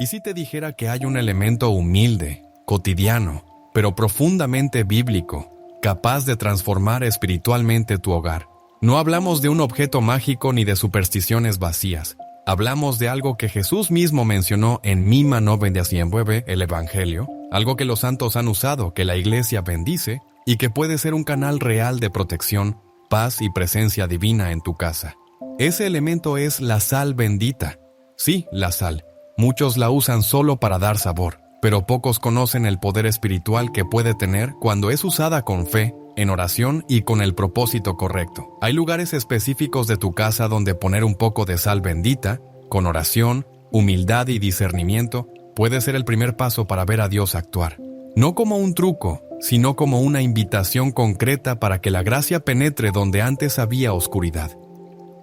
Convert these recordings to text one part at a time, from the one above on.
¿Y si te dijera que hay un elemento humilde, cotidiano, pero profundamente bíblico, capaz de transformar espiritualmente tu hogar? No hablamos de un objeto mágico ni de supersticiones vacías. Hablamos de algo que Jesús mismo mencionó en Mima 9:19, el Evangelio, algo que los santos han usado, que la Iglesia bendice y que puede ser un canal real de protección, paz y presencia divina en tu casa. Ese elemento es la sal bendita. Sí, la sal. Muchos la usan solo para dar sabor, pero pocos conocen el poder espiritual que puede tener cuando es usada con fe, en oración y con el propósito correcto. Hay lugares específicos de tu casa donde poner un poco de sal bendita, con oración, humildad y discernimiento, puede ser el primer paso para ver a Dios actuar. No como un truco, sino como una invitación concreta para que la gracia penetre donde antes había oscuridad.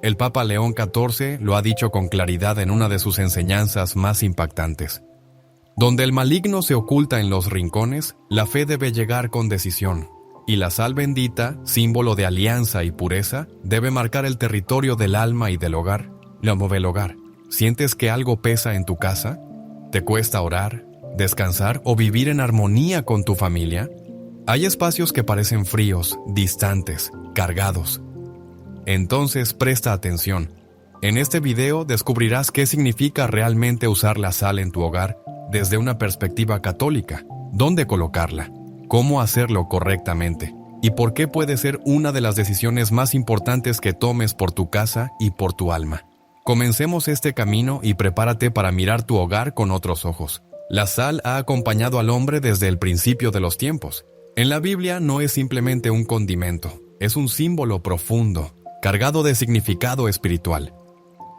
El Papa León XIV lo ha dicho con claridad en una de sus enseñanzas más impactantes. Donde el maligno se oculta en los rincones, la fe debe llegar con decisión. Y la sal bendita, símbolo de alianza y pureza, debe marcar el territorio del alma y del hogar. Lo mueve el hogar. ¿Sientes que algo pesa en tu casa? ¿Te cuesta orar, descansar o vivir en armonía con tu familia? Hay espacios que parecen fríos, distantes, cargados. Entonces presta atención. En este video descubrirás qué significa realmente usar la sal en tu hogar desde una perspectiva católica, dónde colocarla, cómo hacerlo correctamente y por qué puede ser una de las decisiones más importantes que tomes por tu casa y por tu alma. Comencemos este camino y prepárate para mirar tu hogar con otros ojos. La sal ha acompañado al hombre desde el principio de los tiempos. En la Biblia no es simplemente un condimento, es un símbolo profundo, cargado de significado espiritual.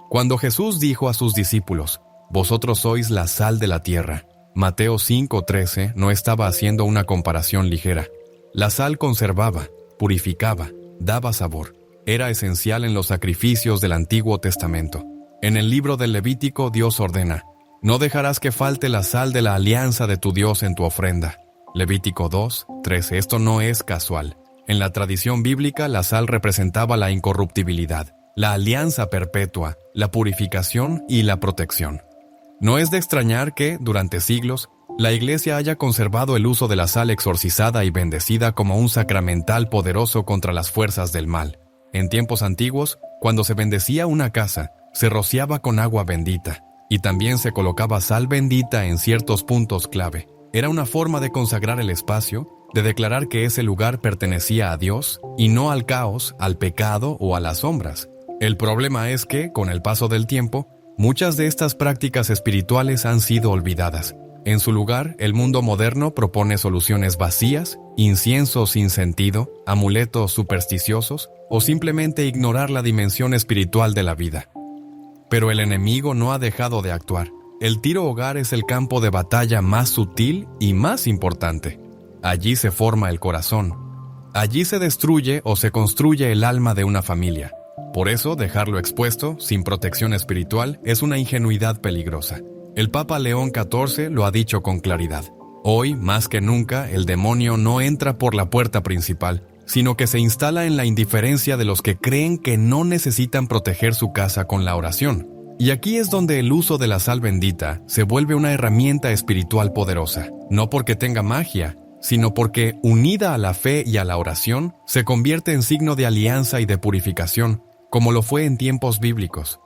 Cuando Jesús dijo a sus discípulos, «Vosotros sois la sal de la tierra», Mateo 5:13 no estaba haciendo una comparación ligera. La sal conservaba, purificaba, daba sabor. Era esencial en los sacrificios del Antiguo Testamento. En el libro del Levítico, Dios ordena, «No dejarás que falte la sal de la alianza de tu Dios en tu ofrenda». Levítico 2:13. Esto no es casual. En la tradición bíblica, la sal representaba la incorruptibilidad, la alianza perpetua, la purificación y la protección. No es de extrañar que, durante siglos, la Iglesia haya conservado el uso de la sal exorcizada y bendecida como un sacramental poderoso contra las fuerzas del mal. En tiempos antiguos, cuando se bendecía una casa, se rociaba con agua bendita, y también se colocaba sal bendita en ciertos puntos clave. Era una forma de consagrar el espacio, de declarar que ese lugar pertenecía a Dios, y no al caos, al pecado o a las sombras. El problema es que, con el paso del tiempo, muchas de estas prácticas espirituales han sido olvidadas. En su lugar, el mundo moderno propone soluciones vacías, incienso sin sentido, amuletos supersticiosos o simplemente ignorar la dimensión espiritual de la vida. Pero el enemigo no ha dejado de actuar. El tiro hogar es el campo de batalla más sutil y más importante. Allí se forma el corazón. Allí se destruye o se construye el alma de una familia. Por eso, dejarlo expuesto, sin protección espiritual, es una ingenuidad peligrosa. El Papa León XIV lo ha dicho con claridad. Hoy, más que nunca, el demonio no entra por la puerta principal, sino que se instala en la indiferencia de los que creen que no necesitan proteger su casa con la oración. Y aquí es donde el uso de la sal bendita se vuelve una herramienta espiritual poderosa, no porque tenga magia, sino porque, unida a la fe y a la oración, se convierte en signo de alianza y de purificación, como lo fue en tiempos bíblicos.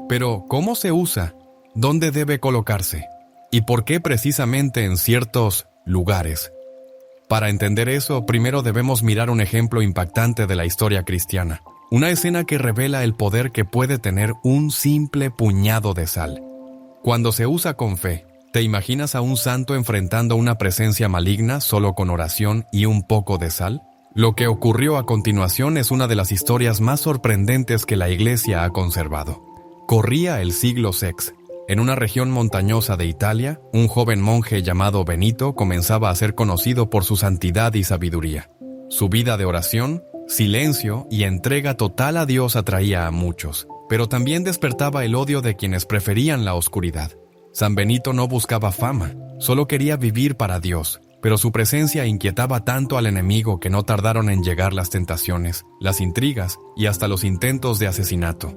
Pero, ¿cómo se usa? ¿Dónde debe colocarse? ¿Y por qué precisamente en ciertos lugares? Para entender eso, primero debemos mirar un ejemplo impactante de la historia cristiana. Una escena que revela el poder que puede tener un simple puñado de sal. Cuando se usa con fe, ¿te imaginas a un santo enfrentando una presencia maligna solo con oración y un poco de sal? Lo que ocurrió a continuación es una de las historias más sorprendentes que la Iglesia ha conservado. Corría el siglo VI. En una región montañosa de Italia, un joven monje llamado Benito comenzaba a ser conocido por su santidad y sabiduría. Su vida de oración, silencio y entrega total a Dios atraía a muchos, pero también despertaba el odio de quienes preferían la oscuridad. San Benito no buscaba fama, solo quería vivir para Dios, pero su presencia inquietaba tanto al enemigo que no tardaron en llegar las tentaciones, las intrigas y hasta los intentos de asesinato.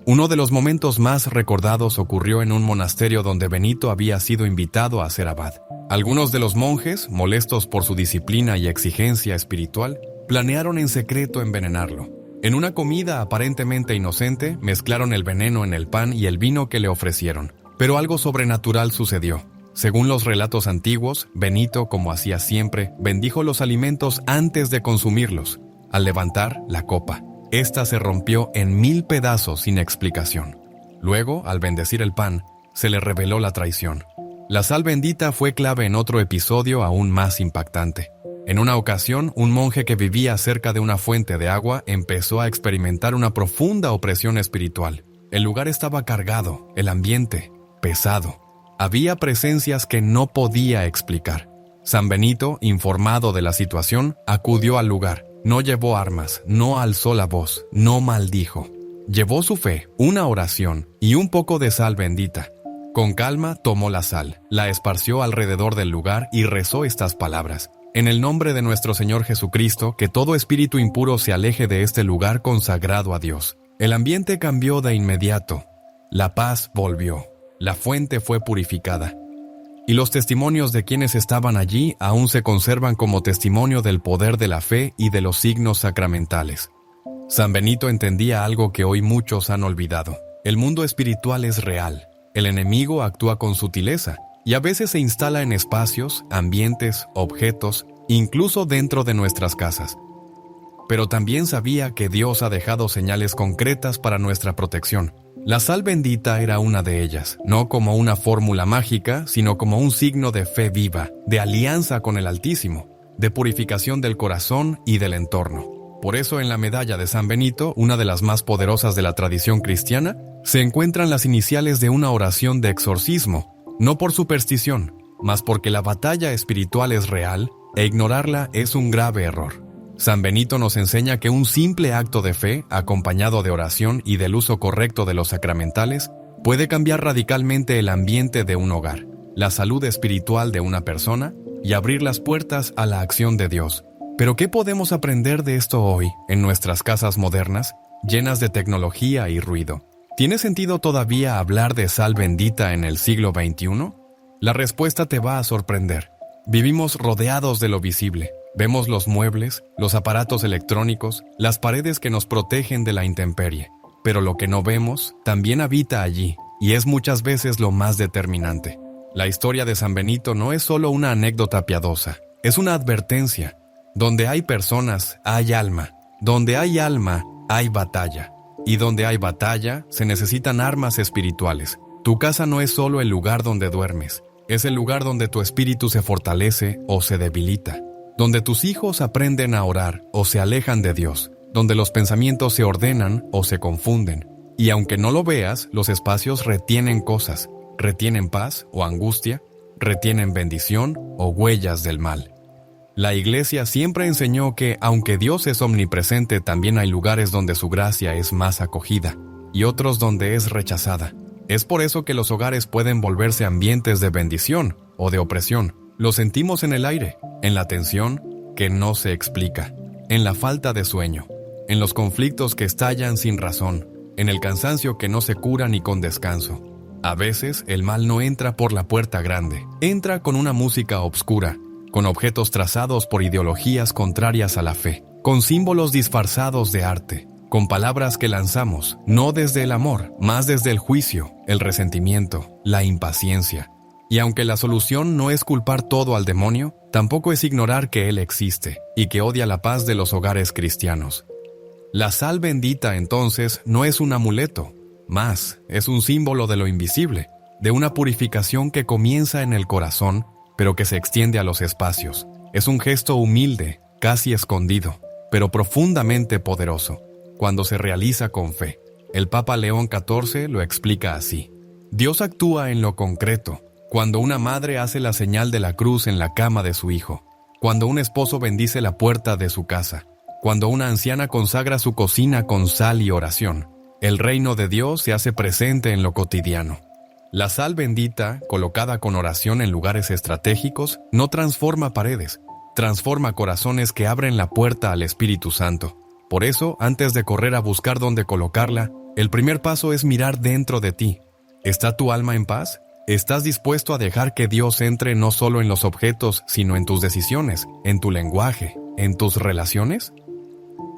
Uno de los momentos más recordados ocurrió en un monasterio donde Benito había sido invitado a ser abad. Algunos de los monjes, molestos por su disciplina y exigencia espiritual, planearon en secreto envenenarlo. En una comida aparentemente inocente, mezclaron el veneno en el pan y el vino que le ofrecieron. Pero algo sobrenatural sucedió. Según los relatos antiguos, Benito, como hacía siempre, bendijo los alimentos antes de consumirlos. Al levantar la copa, esta se rompió en 1000 pedazos sin explicación. Luego, al bendecir el pan, se le reveló la traición. La sal bendita fue clave en otro episodio aún más impactante. En una ocasión, un monje que vivía cerca de una fuente de agua empezó a experimentar una profunda opresión espiritual. El lugar estaba cargado, el ambiente pesado. Había presencias que no podía explicar. San Benito, informado de la situación, acudió al lugar. No llevó armas, no alzó la voz, no maldijo. Llevó su fe, una oración y un poco de sal bendita. Con calma tomó la sal, la esparció alrededor del lugar y rezó estas palabras: en el nombre de nuestro Señor Jesucristo, que todo espíritu impuro se aleje de este lugar consagrado a Dios. El ambiente cambió de inmediato. La paz volvió. La fuente fue purificada. Y los testimonios de quienes estaban allí aún se conservan como testimonio del poder de la fe y de los signos sacramentales. San Benito entendía algo que hoy muchos han olvidado. El mundo espiritual es real. El enemigo actúa con sutileza y a veces se instala en espacios, ambientes, objetos, incluso dentro de nuestras casas. Pero también sabía que Dios ha dejado señales concretas para nuestra protección. La sal bendita era una de ellas, no como una fórmula mágica, sino como un signo de fe viva, de alianza con el Altísimo, de purificación del corazón y del entorno. Por eso en la medalla de San Benito, una de las más poderosas de la tradición cristiana, se encuentran las iniciales de una oración de exorcismo, no por superstición, mas porque la batalla espiritual es real e ignorarla es un grave error. San Benito nos enseña que un simple acto de fe, acompañado de oración y del uso correcto de los sacramentales, puede cambiar radicalmente el ambiente de un hogar, la salud espiritual de una persona y abrir las puertas a la acción de Dios. Pero ¿qué podemos aprender de esto hoy, en nuestras casas modernas, llenas de tecnología y ruido? ¿Tiene sentido todavía hablar de sal bendita en el siglo XXI? La respuesta te va a sorprender. Vivimos rodeados de lo visible. Vemos los muebles, los aparatos electrónicos, las paredes que nos protegen de la intemperie. Pero lo que no vemos también habita allí, y es muchas veces lo más determinante. La historia de San Benito no es solo una anécdota piadosa, es una advertencia. Donde hay personas, hay alma. Donde hay alma, hay batalla. Y donde hay batalla, se necesitan armas espirituales. Tu casa no es solo el lugar donde duermes, es el lugar donde tu espíritu se fortalece o se debilita. Donde tus hijos aprenden a orar o se alejan de Dios, donde los pensamientos se ordenan o se confunden. Y aunque no lo veas, los espacios retienen cosas, retienen paz o angustia, retienen bendición o huellas del mal. La Iglesia siempre enseñó que, aunque Dios es omnipresente, también hay lugares donde su gracia es más acogida y otros donde es rechazada. Es por eso que los hogares pueden volverse ambientes de bendición o de opresión. Lo sentimos en el aire, en la tensión que no se explica, en la falta de sueño, en los conflictos que estallan sin razón, en el cansancio que no se cura ni con descanso. A veces el mal no entra por la puerta grande, entra con una música obscura, con objetos trazados por ideologías contrarias a la fe, con símbolos disfrazados de arte, con palabras que lanzamos, no desde el amor, más desde el juicio, el resentimiento, la impaciencia. Y aunque la solución no es culpar todo al demonio, tampoco es ignorar que él existe y que odia la paz de los hogares cristianos. La sal bendita, entonces, no es un amuleto, más es un símbolo de lo invisible, de una purificación que comienza en el corazón, pero que se extiende a los espacios. Es un gesto humilde, casi escondido, pero profundamente poderoso, cuando se realiza con fe. El Papa León XIV lo explica así: Dios actúa en lo concreto, cuando una madre hace la señal de la cruz en la cama de su hijo, cuando un esposo bendice la puerta de su casa, cuando una anciana consagra su cocina con sal y oración. El reino de Dios se hace presente en lo cotidiano. La sal bendita, colocada con oración en lugares estratégicos, no transforma paredes, transforma corazones que abren la puerta al Espíritu Santo. Por eso, antes de correr a buscar dónde colocarla, El primer paso es mirar dentro de ti. ¿Está tu alma en paz? ¿Estás dispuesto a dejar que Dios entre no solo en los objetos, sino en tus decisiones, en tu lenguaje, en tus relaciones?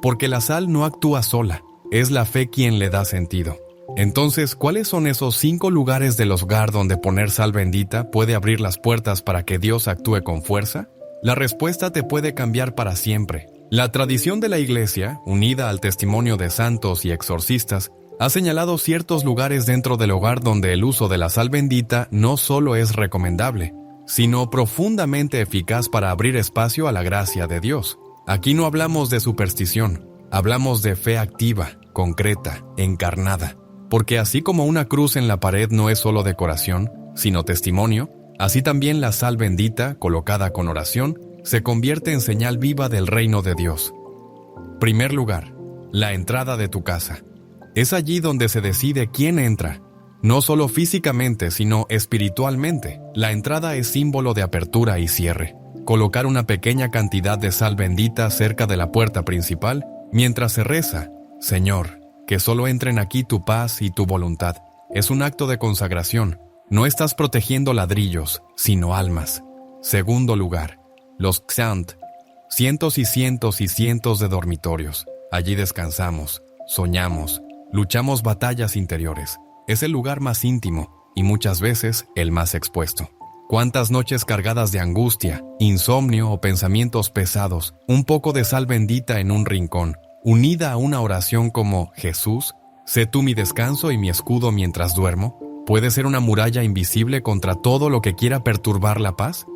Porque la sal no actúa sola, es la fe quien le da sentido. Entonces, ¿cuáles son esos 5 lugares del hogar donde poner sal bendita puede abrir las puertas para que Dios actúe con fuerza? La respuesta te puede cambiar para siempre. La tradición de la Iglesia, unida al testimonio de santos y exorcistas, ha señalado ciertos lugares dentro del hogar donde el uso de la sal bendita no solo es recomendable, sino profundamente eficaz para abrir espacio a la gracia de Dios. Aquí no hablamos de superstición, hablamos de fe activa, concreta, encarnada. Porque así como una cruz en la pared no es solo decoración, sino testimonio, así también la sal bendita, colocada con oración, se convierte en señal viva del reino de Dios. Primer lugar, la entrada de tu casa. Es allí donde se decide quién entra, no solo físicamente, sino espiritualmente. La entrada es símbolo de apertura y cierre. Colocar una pequeña cantidad de sal bendita cerca de la puerta principal, mientras se reza, Señor, que solo entren aquí tu paz y tu voluntad, es un acto de consagración. No estás protegiendo ladrillos, sino almas. Segundo lugar, los Xant, cientos y cientos y cientos de dormitorios. Allí descansamos, soñamos, luchamos batallas interiores. Es el lugar más íntimo y muchas veces el más expuesto. ¿Cuántas noches cargadas de angustia, insomnio o pensamientos pesados, un poco de sal bendita en un rincón, unida a una oración como Jesús, sé tú mi descanso y mi escudo mientras duermo, puede ser una muralla invisible contra todo lo que quiera perturbar la paz?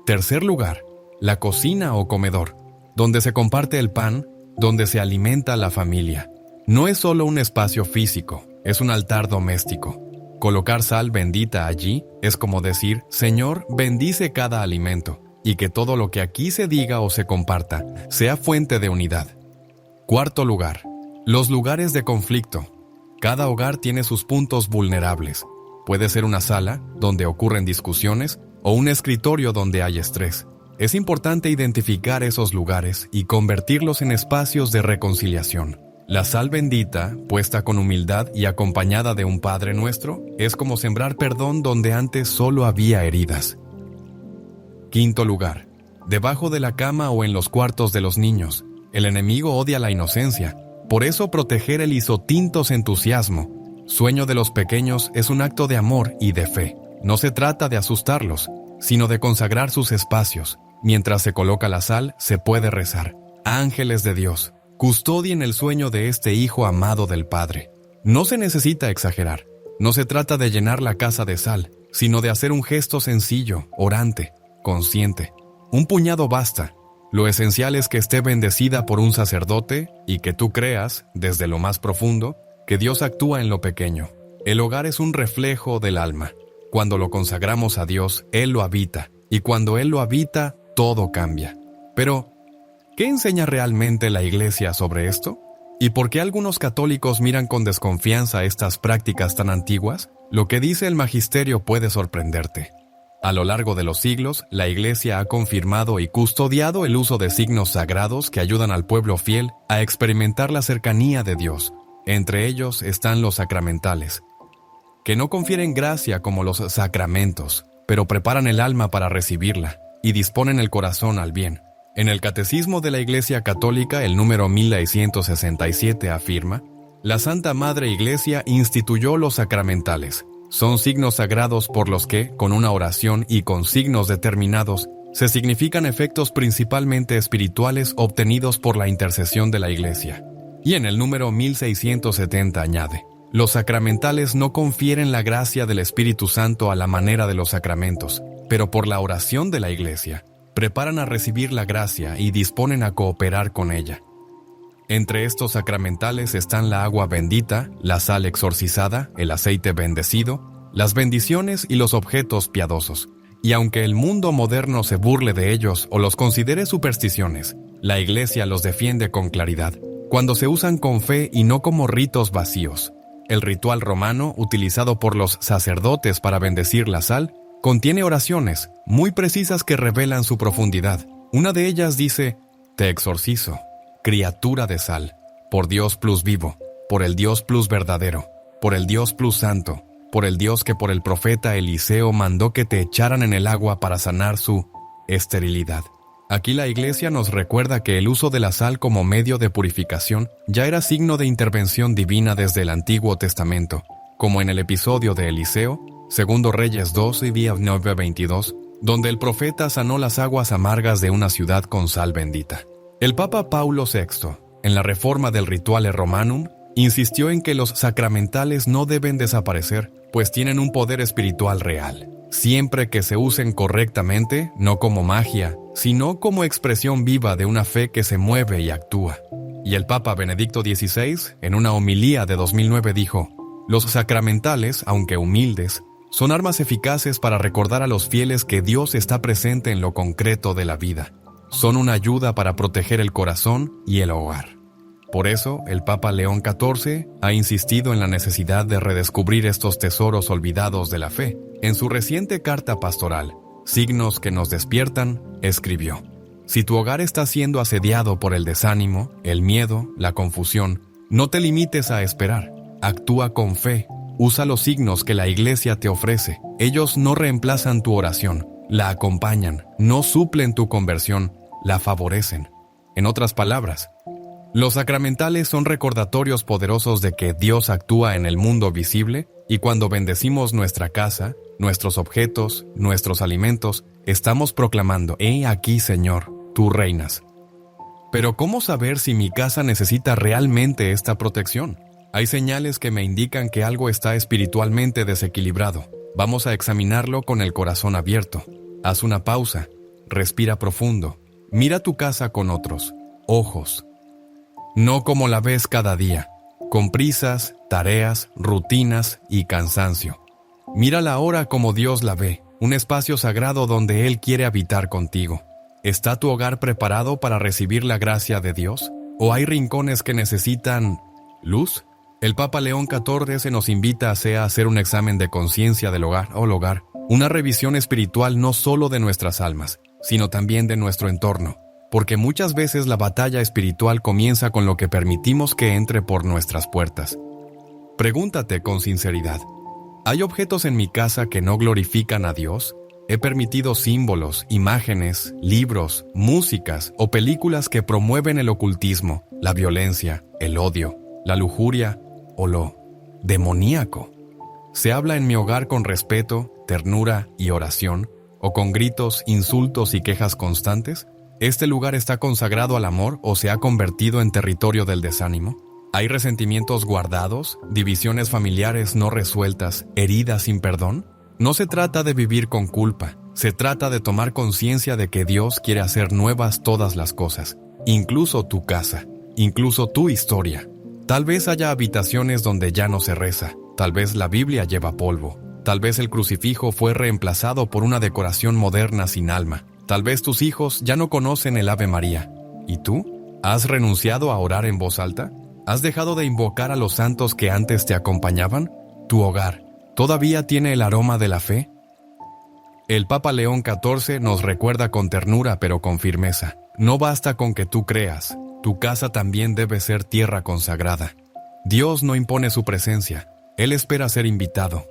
Tercer lugar, la cocina o comedor, donde se comparte el pan, donde se alimenta la familia. No es solo un espacio físico, es un altar doméstico. Colocar sal bendita allí es como decir, Señor, bendice cada alimento, y que todo lo que aquí se diga o se comparta sea fuente de unidad. Cuarto lugar, los lugares de conflicto. Cada hogar tiene sus puntos vulnerables. Puede ser una sala, donde ocurren discusiones, o un escritorio donde hay estrés. Es importante identificar esos lugares y convertirlos en espacios de reconciliación. La sal bendita, puesta con humildad y acompañada de un Padre Nuestro, es como sembrar perdón donde antes solo había heridas. Quinto lugar, debajo de la cama o en los cuartos de los niños. El enemigo odia la inocencia, por eso proteger el isotintos entusiasmo, sueño de los pequeños, es un acto de amor y de fe. No se trata de asustarlos, sino de consagrar sus espacios. Mientras se coloca la sal, se puede rezar. Ángeles de Dios, custodien el sueño de este hijo amado del Padre. No se necesita exagerar. No se trata de llenar la casa de sal, sino de hacer un gesto sencillo, orante, consciente. Un puñado basta. Lo esencial es que esté bendecida por un sacerdote y que tú creas, desde lo más profundo, que Dios actúa en lo pequeño. El hogar es un reflejo del alma. Cuando lo consagramos a Dios, Él lo habita, y cuando Él lo habita, todo cambia. Pero, ¿qué enseña realmente la Iglesia sobre esto? ¿Y por qué algunos católicos miran con desconfianza estas prácticas tan antiguas? Lo que dice el magisterio puede sorprenderte. A lo largo de los siglos, la Iglesia ha confirmado y custodiado el uso de signos sagrados que ayudan al pueblo fiel a experimentar la cercanía de Dios. Entre ellos están los sacramentales, que no confieren gracia como los sacramentos, pero preparan el alma para recibirla y disponen el corazón al bien. En el Catecismo de la Iglesia Católica, el número 1667 afirma: la Santa Madre Iglesia instituyó los sacramentales. Son signos sagrados por los que, con una oración y con signos determinados, se significan efectos principalmente espirituales obtenidos por la intercesión de la Iglesia. Y en el número 1670 añade: los sacramentales no confieren la gracia del Espíritu Santo a la manera de los sacramentos, pero por la oración de la Iglesia, preparan a recibir la gracia y disponen a cooperar con ella. Entre estos sacramentales están la agua bendita, la sal exorcizada, el aceite bendecido, las bendiciones y los objetos piadosos. Y aunque el mundo moderno se burle de ellos o los considere supersticiones, la Iglesia los defiende con claridad, cuando se usan con fe y no como ritos vacíos. El ritual romano, utilizado por los sacerdotes para bendecir la sal, contiene oraciones muy precisas que revelan su profundidad. Una de ellas dice: te exorcizo, criatura de sal, por Dios plus vivo, por el Dios plus verdadero, por el Dios plus santo, por el Dios que por el profeta Eliseo mandó que te echaran en el agua para sanar su esterilidad. Aquí la Iglesia nos recuerda que el uso de la sal como medio de purificación ya era signo de intervención divina desde el Antiguo Testamento, como en el episodio de Eliseo, segundo Reyes 2 y 9:22, donde el profeta sanó las aguas amargas de una ciudad con sal bendita. El Papa Paulo VI, en la reforma del Rituale Romanum, insistió en que los sacramentales no deben desaparecer, pues tienen un poder espiritual real, siempre que se usen correctamente, no como magia, sino como expresión viva de una fe que se mueve y actúa. Y el Papa Benedicto XVI, en una homilía de 2009, dijo: «Los sacramentales, aunque humildes, son armas eficaces para recordar a los fieles que Dios está presente en lo concreto de la vida. Son una ayuda para proteger el corazón y el hogar». Por eso, el Papa León XIV ha insistido en la necesidad de redescubrir estos tesoros olvidados de la fe. En su reciente carta pastoral, Signos que nos despiertan, escribió: «Si tu hogar está siendo asediado por el desánimo, el miedo, la confusión, no te limites a esperar. Actúa con fe. Usa los signos que la Iglesia te ofrece. Ellos no reemplazan tu oración, la acompañan, no suplen tu conversión, la favorecen». En otras palabras, los sacramentales son recordatorios poderosos de que Dios actúa en el mundo visible, y cuando bendecimos nuestra casa, nuestros objetos, nuestros alimentos, estamos proclamando: «He aquí, Señor, tú reinas». Pero ¿cómo saber si mi casa necesita realmente esta protección? Hay señales que me indican que algo está espiritualmente desequilibrado. Vamos a examinarlo con el corazón abierto. Haz una pausa, respira profundo, mira tu casa con otros ojos. No como la ves cada día, con prisas, tareas, rutinas y cansancio. Mírala ahora como Dios la ve, un espacio sagrado donde Él quiere habitar contigo. ¿Está tu hogar preparado para recibir la gracia de Dios? ¿O hay rincones que necesitan luz? El Papa León XIV nos invita a hacer un examen de conciencia del hogar, una revisión espiritual no solo de nuestras almas, sino también de nuestro entorno. Porque muchas veces la batalla espiritual comienza con lo que permitimos que entre por nuestras puertas. Pregúntate con sinceridad: ¿hay objetos en mi casa que no glorifican a Dios? ¿He permitido símbolos, imágenes, libros, músicas o películas que promueven el ocultismo, la violencia, el odio, la lujuria o lo demoníaco? ¿Se habla en mi hogar con respeto, ternura y oración, o con gritos, insultos y quejas constantes? ¿Este lugar está consagrado al amor o se ha convertido en territorio del desánimo? ¿Hay resentimientos guardados, divisiones familiares no resueltas, heridas sin perdón? No se trata de vivir con culpa, se trata de tomar conciencia de que Dios quiere hacer nuevas todas las cosas, incluso tu casa, incluso tu historia. Tal vez haya habitaciones donde ya no se reza, tal vez la Biblia lleva polvo, tal vez el crucifijo fue reemplazado por una decoración moderna sin alma. Tal vez tus hijos ya no conocen el Ave María. ¿Y tú? ¿Has renunciado a orar en voz alta? ¿Has dejado de invocar a los santos que antes te acompañaban? ¿Tu hogar todavía tiene el aroma de la fe? El Papa León XIV nos recuerda con ternura pero con firmeza: no basta con que tú creas, tu casa también debe ser tierra consagrada. Dios no impone su presencia, Él espera ser invitado.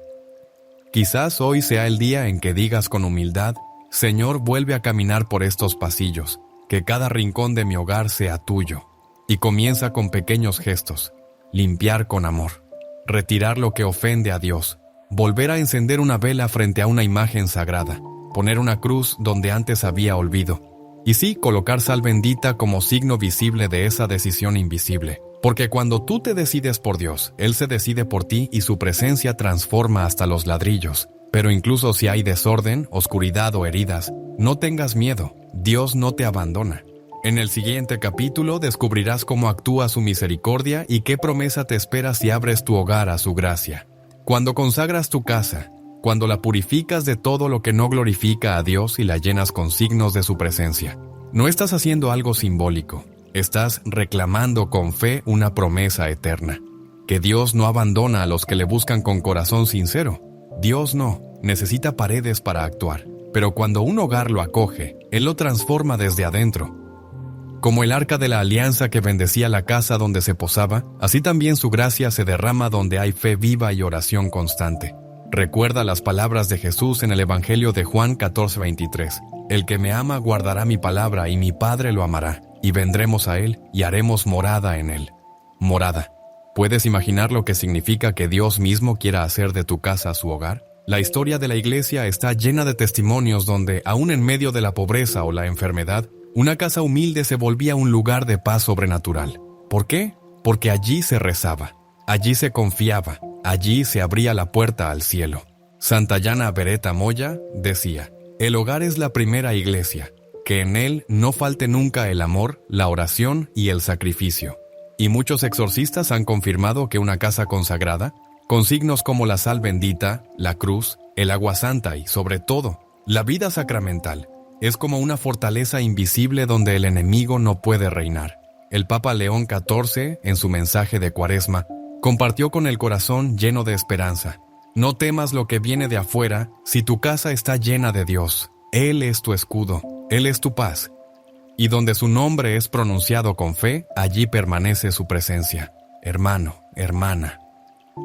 Quizás hoy sea el día en que digas con humildad: Señor, vuelve a caminar por estos pasillos, que cada rincón de mi hogar sea tuyo. Y comienza con pequeños gestos: limpiar con amor, retirar lo que ofende a Dios, volver a encender una vela frente a una imagen sagrada, poner una cruz donde antes había olvido. Y sí, colocar sal bendita como signo visible de esa decisión invisible. Porque cuando tú te decides por Dios, Él se decide por ti y su presencia transforma hasta los ladrillos. Pero incluso si hay desorden, oscuridad o heridas, no tengas miedo, Dios no te abandona. En el siguiente capítulo descubrirás cómo actúa su misericordia y qué promesa te espera si abres tu hogar a su gracia. Cuando consagras tu casa, cuando la purificas de todo lo que no glorifica a Dios y la llenas con signos de su presencia, no estás haciendo algo simbólico, estás reclamando con fe una promesa eterna. Que Dios no abandona a los que le buscan con corazón sincero. Dios no necesita paredes para actuar, pero cuando un hogar lo acoge, Él lo transforma desde adentro. Como el arca de la alianza que bendecía la casa donde se posaba, así también su gracia se derrama donde hay fe viva y oración constante. Recuerda las palabras de Jesús en el Evangelio de Juan 14:23. El que me ama guardará mi palabra y mi Padre lo amará, y vendremos a él y haremos morada en él. Morada. ¿Puedes imaginar lo que significa que Dios mismo quiera hacer de tu casa su hogar? La historia de la iglesia está llena de testimonios donde, aún en medio de la pobreza o la enfermedad, una casa humilde se volvía un lugar de paz sobrenatural. ¿Por qué? Porque allí se rezaba, allí se confiaba, allí se abría la puerta al cielo. Santayana Beretta Moya decía: el hogar es la primera iglesia, que en él no falte nunca el amor, la oración y el sacrificio. Y muchos exorcistas han confirmado que una casa consagrada, con signos como la sal bendita, la cruz, el agua santa y, sobre todo, la vida sacramental, es como una fortaleza invisible donde el enemigo no puede reinar. El Papa León XIV, en su mensaje de Cuaresma, compartió con el corazón lleno de esperanza: no temas lo que viene de afuera si tu casa está llena de Dios. Él es tu escudo, Él es tu paz. Y donde su nombre es pronunciado con fe, allí permanece su presencia. Hermano, hermana,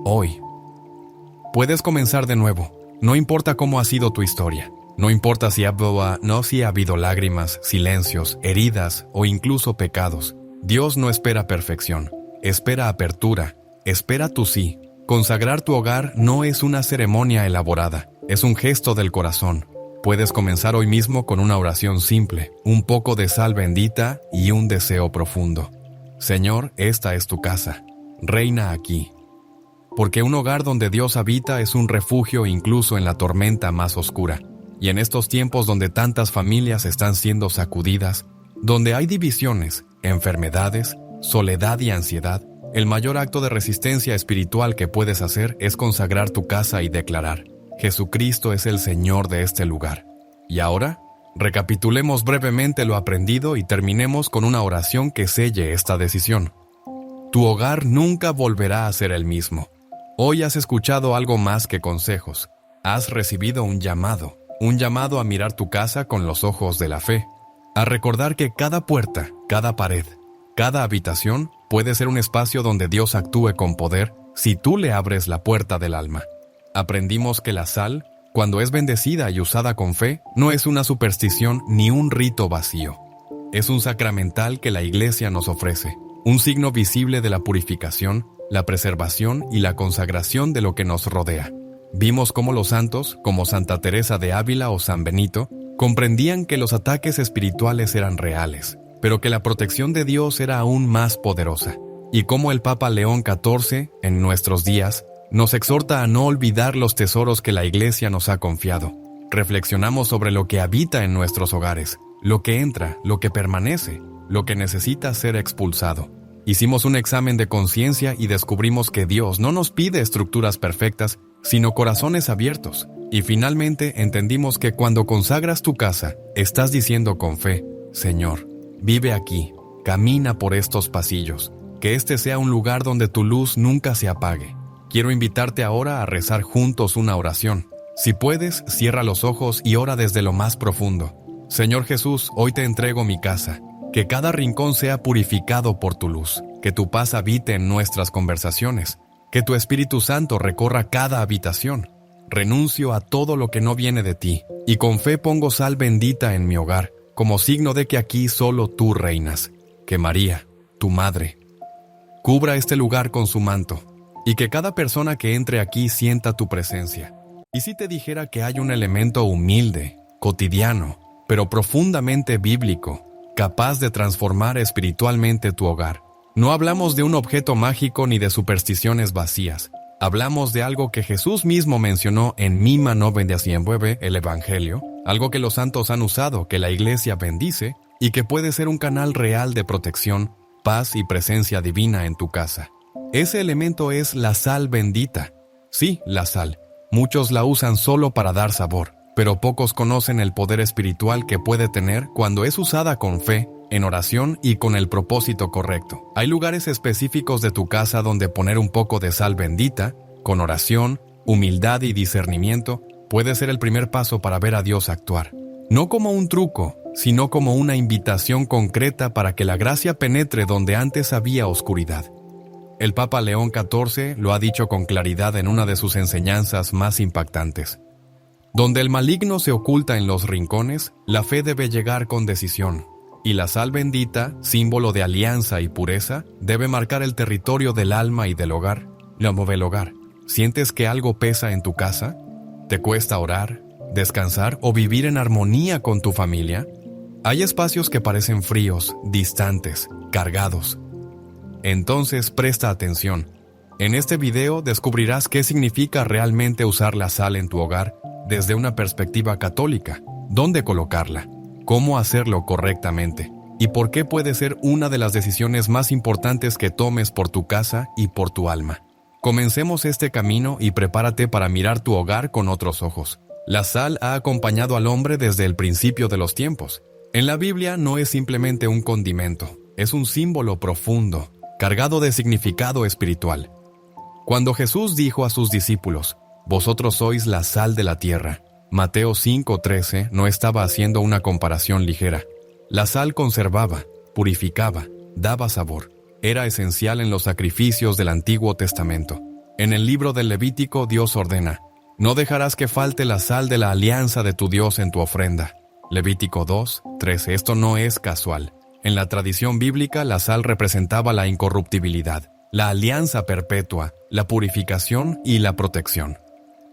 hoy puedes comenzar de nuevo. No importa cómo ha sido tu historia. No importa si ha habido lágrimas, silencios, heridas o incluso pecados. Dios no espera perfección, espera apertura, espera tu sí. Consagrar tu hogar no es una ceremonia elaborada, es un gesto del corazón. Puedes comenzar hoy mismo con una oración simple, un poco de sal bendita y un deseo profundo. Señor, esta es tu casa. Reina aquí. Porque un hogar donde Dios habita es un refugio incluso en la tormenta más oscura. Y en estos tiempos donde tantas familias están siendo sacudidas, donde hay divisiones, enfermedades, soledad y ansiedad, el mayor acto de resistencia espiritual que puedes hacer es consagrar tu casa y declarar: Jesucristo es el Señor de este lugar. Y ahora, recapitulemos brevemente lo aprendido y terminemos con una oración que selle esta decisión. Tu hogar nunca volverá a ser el mismo. Hoy has escuchado algo más que consejos. Has recibido un llamado a mirar tu casa con los ojos de la fe, a recordar que cada puerta, cada pared, cada habitación puede ser un espacio donde Dios actúe con poder si tú le abres la puerta del alma. Aprendimos que la sal, cuando es bendecida y usada con fe, no es una superstición ni un rito vacío. Es un sacramental que la Iglesia nos ofrece, un signo visible de la purificación, la preservación y la consagración de lo que nos rodea. Vimos cómo los santos, como Santa Teresa de Ávila o San Benito, comprendían que los ataques espirituales eran reales, pero que la protección de Dios era aún más poderosa. Y cómo el Papa León XIV, en nuestros días, nos exhorta a no olvidar los tesoros que la Iglesia nos ha confiado. Reflexionamos sobre lo que habita en nuestros hogares, lo que entra, lo que permanece, lo que necesita ser expulsado. Hicimos un examen de conciencia y descubrimos que Dios no nos pide estructuras perfectas, sino corazones abiertos. Y finalmente entendimos que cuando consagras tu casa, estás diciendo con fe: Señor, vive aquí, camina por estos pasillos, que este sea un lugar donde tu luz nunca se apague. Quiero invitarte ahora a rezar juntos una oración. Si puedes, cierra los ojos y ora desde lo más profundo. Señor Jesús, hoy te entrego mi casa. Que cada rincón sea purificado por tu luz. Que tu paz habite en nuestras conversaciones. Que tu Espíritu Santo recorra cada habitación. Renuncio a todo lo que no viene de ti, y con fe pongo sal bendita en mi hogar, como signo de que aquí solo tú reinas. Que María, tu Madre, cubra este lugar con su manto, y que cada persona que entre aquí sienta tu presencia. Y si te dijera que hay un elemento humilde, cotidiano, pero profundamente bíblico, capaz de transformar espiritualmente tu hogar. No hablamos de un objeto mágico ni de supersticiones vacías. Hablamos de algo que Jesús mismo mencionó en Mima 9:19, el Evangelio, algo que los santos han usado, que la Iglesia bendice y que puede ser un canal real de protección, paz y presencia divina en tu casa. Ese elemento es la sal bendita. Sí, la sal. Muchos la usan solo para dar sabor, pero pocos conocen el poder espiritual que puede tener cuando es usada con fe, en oración y con el propósito correcto. Hay lugares específicos de tu casa donde poner un poco de sal bendita, con oración, humildad y discernimiento, puede ser el primer paso para ver a Dios actuar. No como un truco, sino como una invitación concreta para que la gracia penetre donde antes había oscuridad. El Papa León XIV lo ha dicho con claridad en una de sus enseñanzas más impactantes. Donde el maligno se oculta en los rincones, la fe debe llegar con decisión, y la sal bendita, símbolo de alianza y pureza, debe marcar el territorio del alma y del hogar. Lo mueve el hogar. ¿Sientes que algo pesa en tu casa? ¿Te cuesta orar, descansar o vivir en armonía con tu familia? Hay espacios que parecen fríos, distantes, cargados. Entonces presta atención. En este video descubrirás qué significa realmente usar la sal en tu hogar desde una perspectiva católica, dónde colocarla, cómo hacerlo correctamente y por qué puede ser una de las decisiones más importantes que tomes por tu casa y por tu alma. Comencemos este camino y prepárate para mirar tu hogar con otros ojos. La sal ha acompañado al hombre desde el principio de los tiempos. En la Biblia no es simplemente un condimento, es un símbolo profundo, cargado de significado espiritual. Cuando Jesús dijo a sus discípulos, «Vosotros sois la sal de la tierra», Mateo 5:13 no estaba haciendo una comparación ligera. La sal conservaba, purificaba, daba sabor. Era esencial en los sacrificios del Antiguo Testamento. En el libro del Levítico, Dios ordena, «No dejarás que falte la sal de la alianza de tu Dios en tu ofrenda». Levítico 2:13. Esto no es casual. En la tradición bíblica, la sal representaba la incorruptibilidad, la alianza perpetua, la purificación y la protección.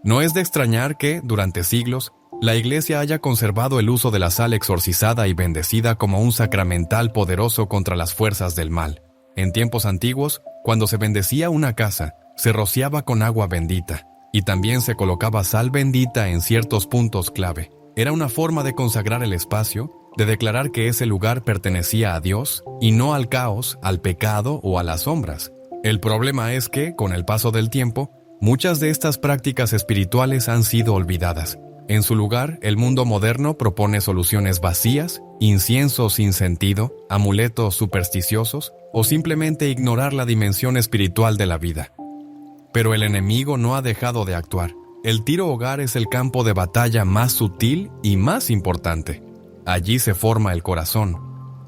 No es de extrañar que, durante siglos, la Iglesia haya conservado el uso de la sal exorcizada y bendecida como un sacramental poderoso contra las fuerzas del mal. En tiempos antiguos, cuando se bendecía una casa, se rociaba con agua bendita, y también se colocaba sal bendita en ciertos puntos clave. Era una forma de consagrar el espacio, de declarar que ese lugar pertenecía a Dios y no al caos, al pecado o a las sombras. El problema es que, con el paso del tiempo, muchas de estas prácticas espirituales han sido olvidadas. En su lugar, el mundo moderno propone soluciones vacías, incienso sin sentido, amuletos supersticiosos o simplemente ignorar la dimensión espiritual de la vida. Pero el enemigo no ha dejado de actuar. El tiro hogar es el campo de batalla más sutil y más importante. Allí se forma el corazón.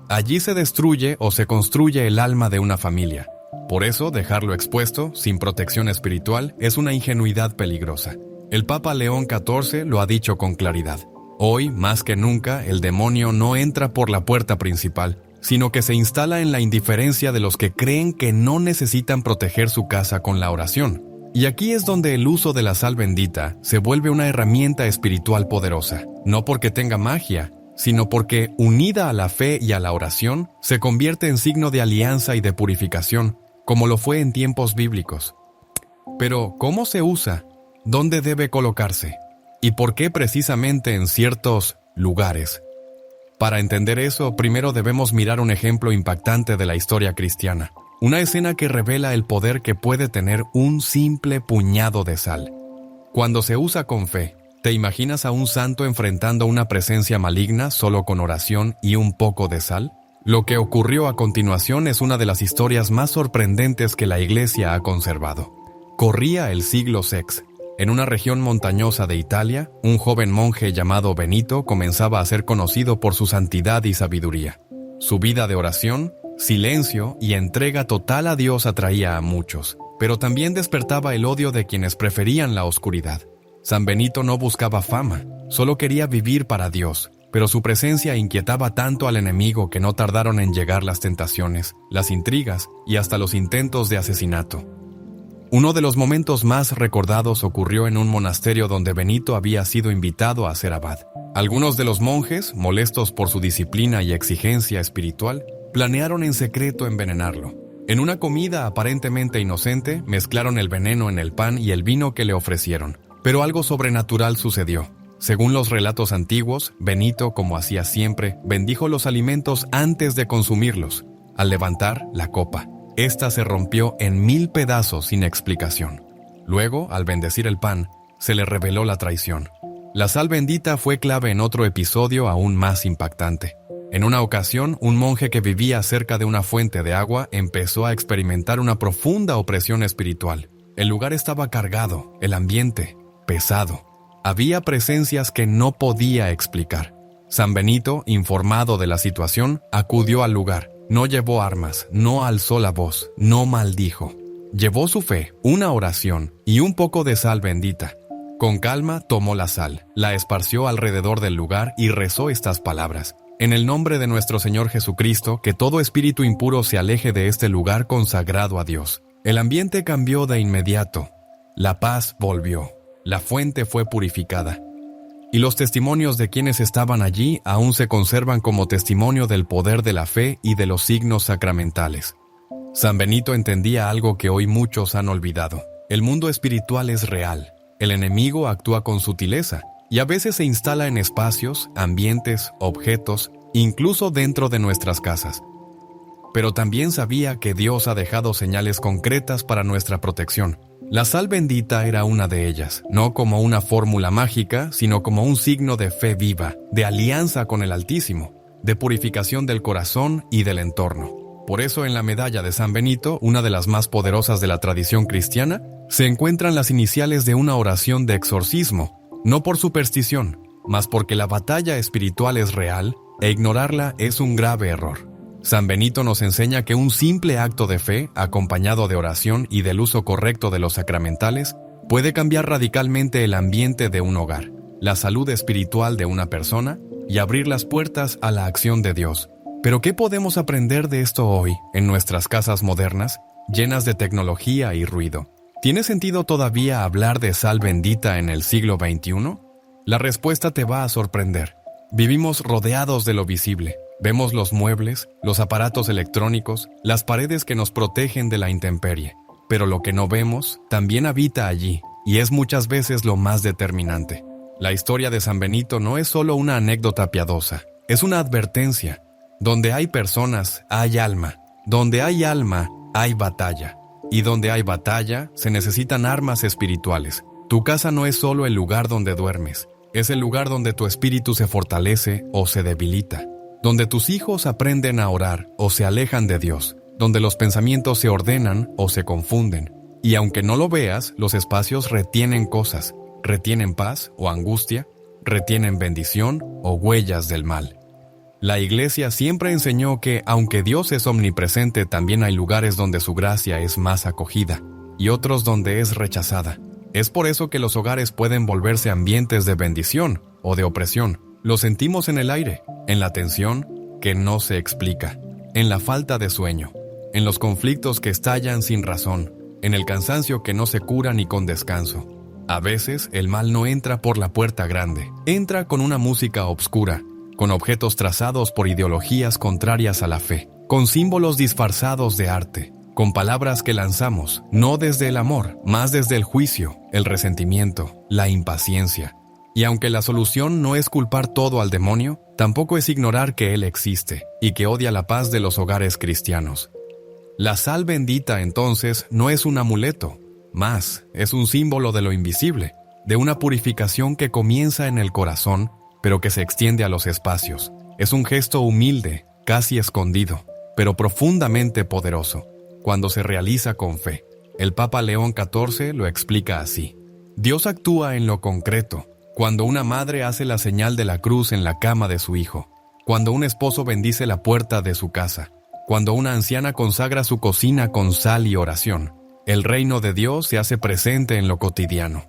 Allí se destruye o se construye el alma de una familia. Por eso, dejarlo expuesto, sin protección espiritual, es una ingenuidad peligrosa. El Papa León XIV lo ha dicho con claridad. Hoy, más que nunca, el demonio no entra por la puerta principal, sino que se instala en la indiferencia de los que creen que no necesitan proteger su casa con la oración. Y aquí es donde el uso de la sal bendita se vuelve una herramienta espiritual poderosa, no porque tenga magia, sino porque, unida a la fe y a la oración, se convierte en signo de alianza y de purificación, como lo fue en tiempos bíblicos. Pero, ¿cómo se usa? ¿Dónde debe colocarse? ¿Y por qué precisamente en ciertos lugares? Para entender eso, primero debemos mirar un ejemplo impactante de la historia cristiana. Una escena que revela el poder que puede tener un simple puñado de sal. Cuando se usa con fe, ¿te imaginas a un santo enfrentando una presencia maligna solo con oración y un poco de sal? Lo que ocurrió a continuación es una de las historias más sorprendentes que la Iglesia ha conservado. Corría el siglo VI. En una región montañosa de Italia, un joven monje llamado Benito comenzaba a ser conocido por su santidad y sabiduría. Su vida de oración, silencio y entrega total a Dios atraía a muchos, pero también despertaba el odio de quienes preferían la oscuridad. San Benito no buscaba fama, solo quería vivir para Dios, pero su presencia inquietaba tanto al enemigo que no tardaron en llegar las tentaciones, las intrigas y hasta los intentos de asesinato. Uno de los momentos más recordados ocurrió en un monasterio donde Benito había sido invitado a ser abad. Algunos de los monjes, molestos por su disciplina y exigencia espiritual, planearon en secreto envenenarlo. En una comida aparentemente inocente, mezclaron el veneno en el pan y el vino que le ofrecieron. Pero algo sobrenatural sucedió. Según los relatos antiguos, Benito, como hacía siempre, bendijo los alimentos antes de consumirlos. Al levantar la copa, esta se rompió en 1000 pedazos sin explicación. Luego, al bendecir el pan, se le reveló la traición. La sal bendita fue clave en otro episodio aún más impactante. En una ocasión, un monje que vivía cerca de una fuente de agua empezó a experimentar una profunda opresión espiritual. El lugar estaba cargado, el ambiente pesado. Había presencias que no podía explicar. San Benito, informado de la situación, acudió al lugar. No llevó armas, no alzó la voz, no maldijo. Llevó su fe, una oración y un poco de sal bendita. Con calma tomó la sal, la esparció alrededor del lugar y rezó estas palabras: en el nombre de nuestro Señor Jesucristo, que todo espíritu impuro se aleje de este lugar consagrado a Dios. El ambiente cambió de inmediato. La paz volvió. La fuente fue purificada. Y los testimonios de quienes estaban allí aún se conservan como testimonio del poder de la fe y de los signos sacramentales. San Benito entendía algo que hoy muchos han olvidado. El mundo espiritual es real. El enemigo actúa con sutileza y a veces se instala en espacios, ambientes, objetos, incluso dentro de nuestras casas. Pero también sabía que Dios ha dejado señales concretas para nuestra protección. La sal bendita era una de ellas, no como una fórmula mágica, sino como un signo de fe viva, de alianza con el Altísimo, de purificación del corazón y del entorno. Por eso en la medalla de San Benito, una de las más poderosas de la tradición cristiana, se encuentran las iniciales de una oración de exorcismo, no por superstición, mas porque la batalla espiritual es real e ignorarla es un grave error. San Benito nos enseña que un simple acto de fe, acompañado de oración y del uso correcto de los sacramentales, puede cambiar radicalmente el ambiente de un hogar, la salud espiritual de una persona y abrir las puertas a la acción de Dios. Pero ¿qué podemos aprender de esto hoy, en nuestras casas modernas, llenas de tecnología y ruido? ¿Tiene sentido todavía hablar de sal bendita en el siglo XXI? La respuesta te va a sorprender. Vivimos rodeados de lo visible. Vemos los muebles, los aparatos electrónicos, las paredes que nos protegen de la intemperie. Pero lo que no vemos también habita allí, y es muchas veces lo más determinante. La historia de San Benito no es solo una anécdota piadosa, es una advertencia. Donde hay personas, hay alma. Donde hay alma, hay batalla. Y donde hay batalla, se necesitan armas espirituales. Tu casa no es solo el lugar donde duermes, es el lugar donde tu espíritu se fortalece o se debilita. Donde tus hijos aprenden a orar o se alejan de Dios, donde los pensamientos se ordenan o se confunden. Y aunque no lo veas, los espacios retienen cosas, retienen paz o angustia, retienen bendición o huellas del mal. La Iglesia siempre enseñó que, aunque Dios es omnipresente, también hay lugares donde su gracia es más acogida y otros donde es rechazada. Es por eso que los hogares pueden volverse ambientes de bendición o de opresión. Lo sentimos en el aire, en la tensión que no se explica, en la falta de sueño, en los conflictos que estallan sin razón, en el cansancio que no se cura ni con descanso. A veces el mal no entra por la puerta grande, entra con una música obscura, con objetos trazados por ideologías contrarias a la fe, con símbolos disfrazados de arte, con palabras que lanzamos, no desde el amor, más desde el juicio, el resentimiento, la impaciencia. Y aunque la solución no es culpar todo al demonio, tampoco es ignorar que él existe y que odia la paz de los hogares cristianos. La sal bendita, entonces, no es un amuleto, más, es un símbolo de lo invisible, de una purificación que comienza en el corazón, pero que se extiende a los espacios. Es un gesto humilde, casi escondido, pero profundamente poderoso, cuando se realiza con fe. El Papa León XIV lo explica así: Dios actúa en lo concreto, cuando una madre hace la señal de la cruz en la cama de su hijo, cuando un esposo bendice la puerta de su casa, cuando una anciana consagra su cocina con sal y oración. El reino de Dios se hace presente en lo cotidiano.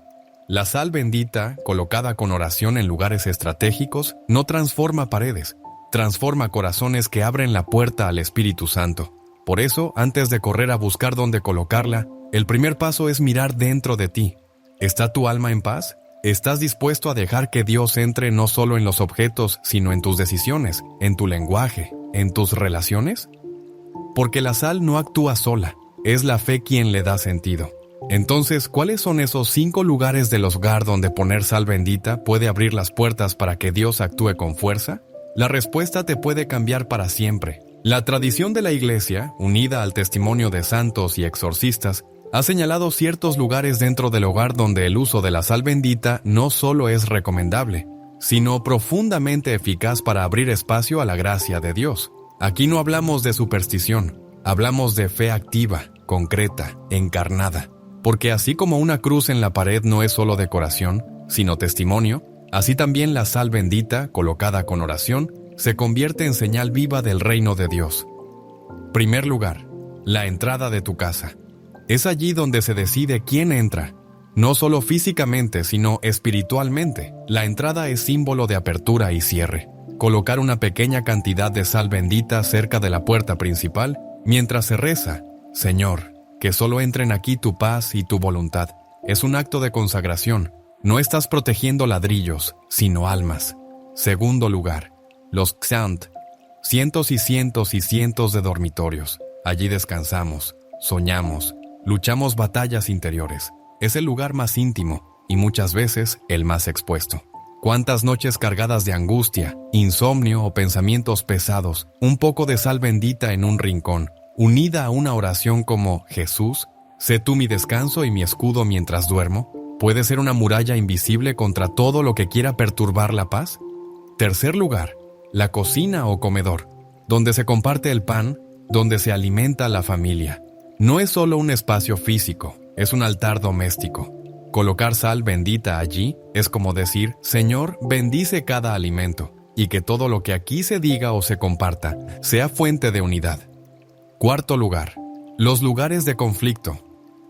La sal bendita, colocada con oración en lugares estratégicos, no transforma paredes, transforma corazones que abren la puerta al Espíritu Santo. Por eso, antes de correr a buscar dónde colocarla, el primer paso es mirar dentro de ti. ¿Está tu alma en paz? ¿Estás dispuesto a dejar que Dios entre no solo en los objetos, sino en tus decisiones, en tu lenguaje, en tus relaciones? Porque la sal no actúa sola, es la fe quien le da sentido. Entonces, ¿cuáles son esos 5 lugares del hogar donde poner sal bendita puede abrir las puertas para que Dios actúe con fuerza? La respuesta te puede cambiar para siempre. La tradición de la Iglesia, unida al testimonio de santos y exorcistas, ha señalado ciertos lugares dentro del hogar donde el uso de la sal bendita no solo es recomendable, sino profundamente eficaz para abrir espacio a la gracia de Dios. Aquí no hablamos de superstición, hablamos de fe activa, concreta, encarnada. Porque así como una cruz en la pared no es solo decoración, sino testimonio, Así también la sal bendita, colocada con oración, se convierte en señal viva del reino de Dios. Primer lugar, la entrada de tu casa. Es allí donde se decide quién entra. No solo físicamente, sino espiritualmente. La entrada es símbolo de apertura y cierre. Colocar una pequeña cantidad de sal bendita cerca de la puerta principal, mientras se reza, Señor, que solo entren aquí tu paz y tu voluntad, es un acto de consagración. No estás protegiendo ladrillos, sino almas. Segundo lugar, los Xant, cientos y cientos y cientos de dormitorios. Allí descansamos, soñamos, luchamos batallas interiores. Es el lugar más íntimo y muchas veces el más expuesto. ¿Cuántas noches cargadas de angustia, insomnio o pensamientos pesados, un poco de sal bendita en un rincón, unida a una oración como Jesús, sé tú mi descanso y mi escudo mientras duermo, puede ser una muralla invisible contra todo lo que quiera perturbar la paz? Tercer lugar, la cocina o comedor, donde se comparte el pan, donde se alimenta la familia. No es solo un espacio físico, es un altar doméstico. Colocar sal bendita allí es como decir, Señor, bendice cada alimento, y que todo lo que aquí se diga o se comparta sea fuente de unidad. Cuarto lugar, los lugares de conflicto.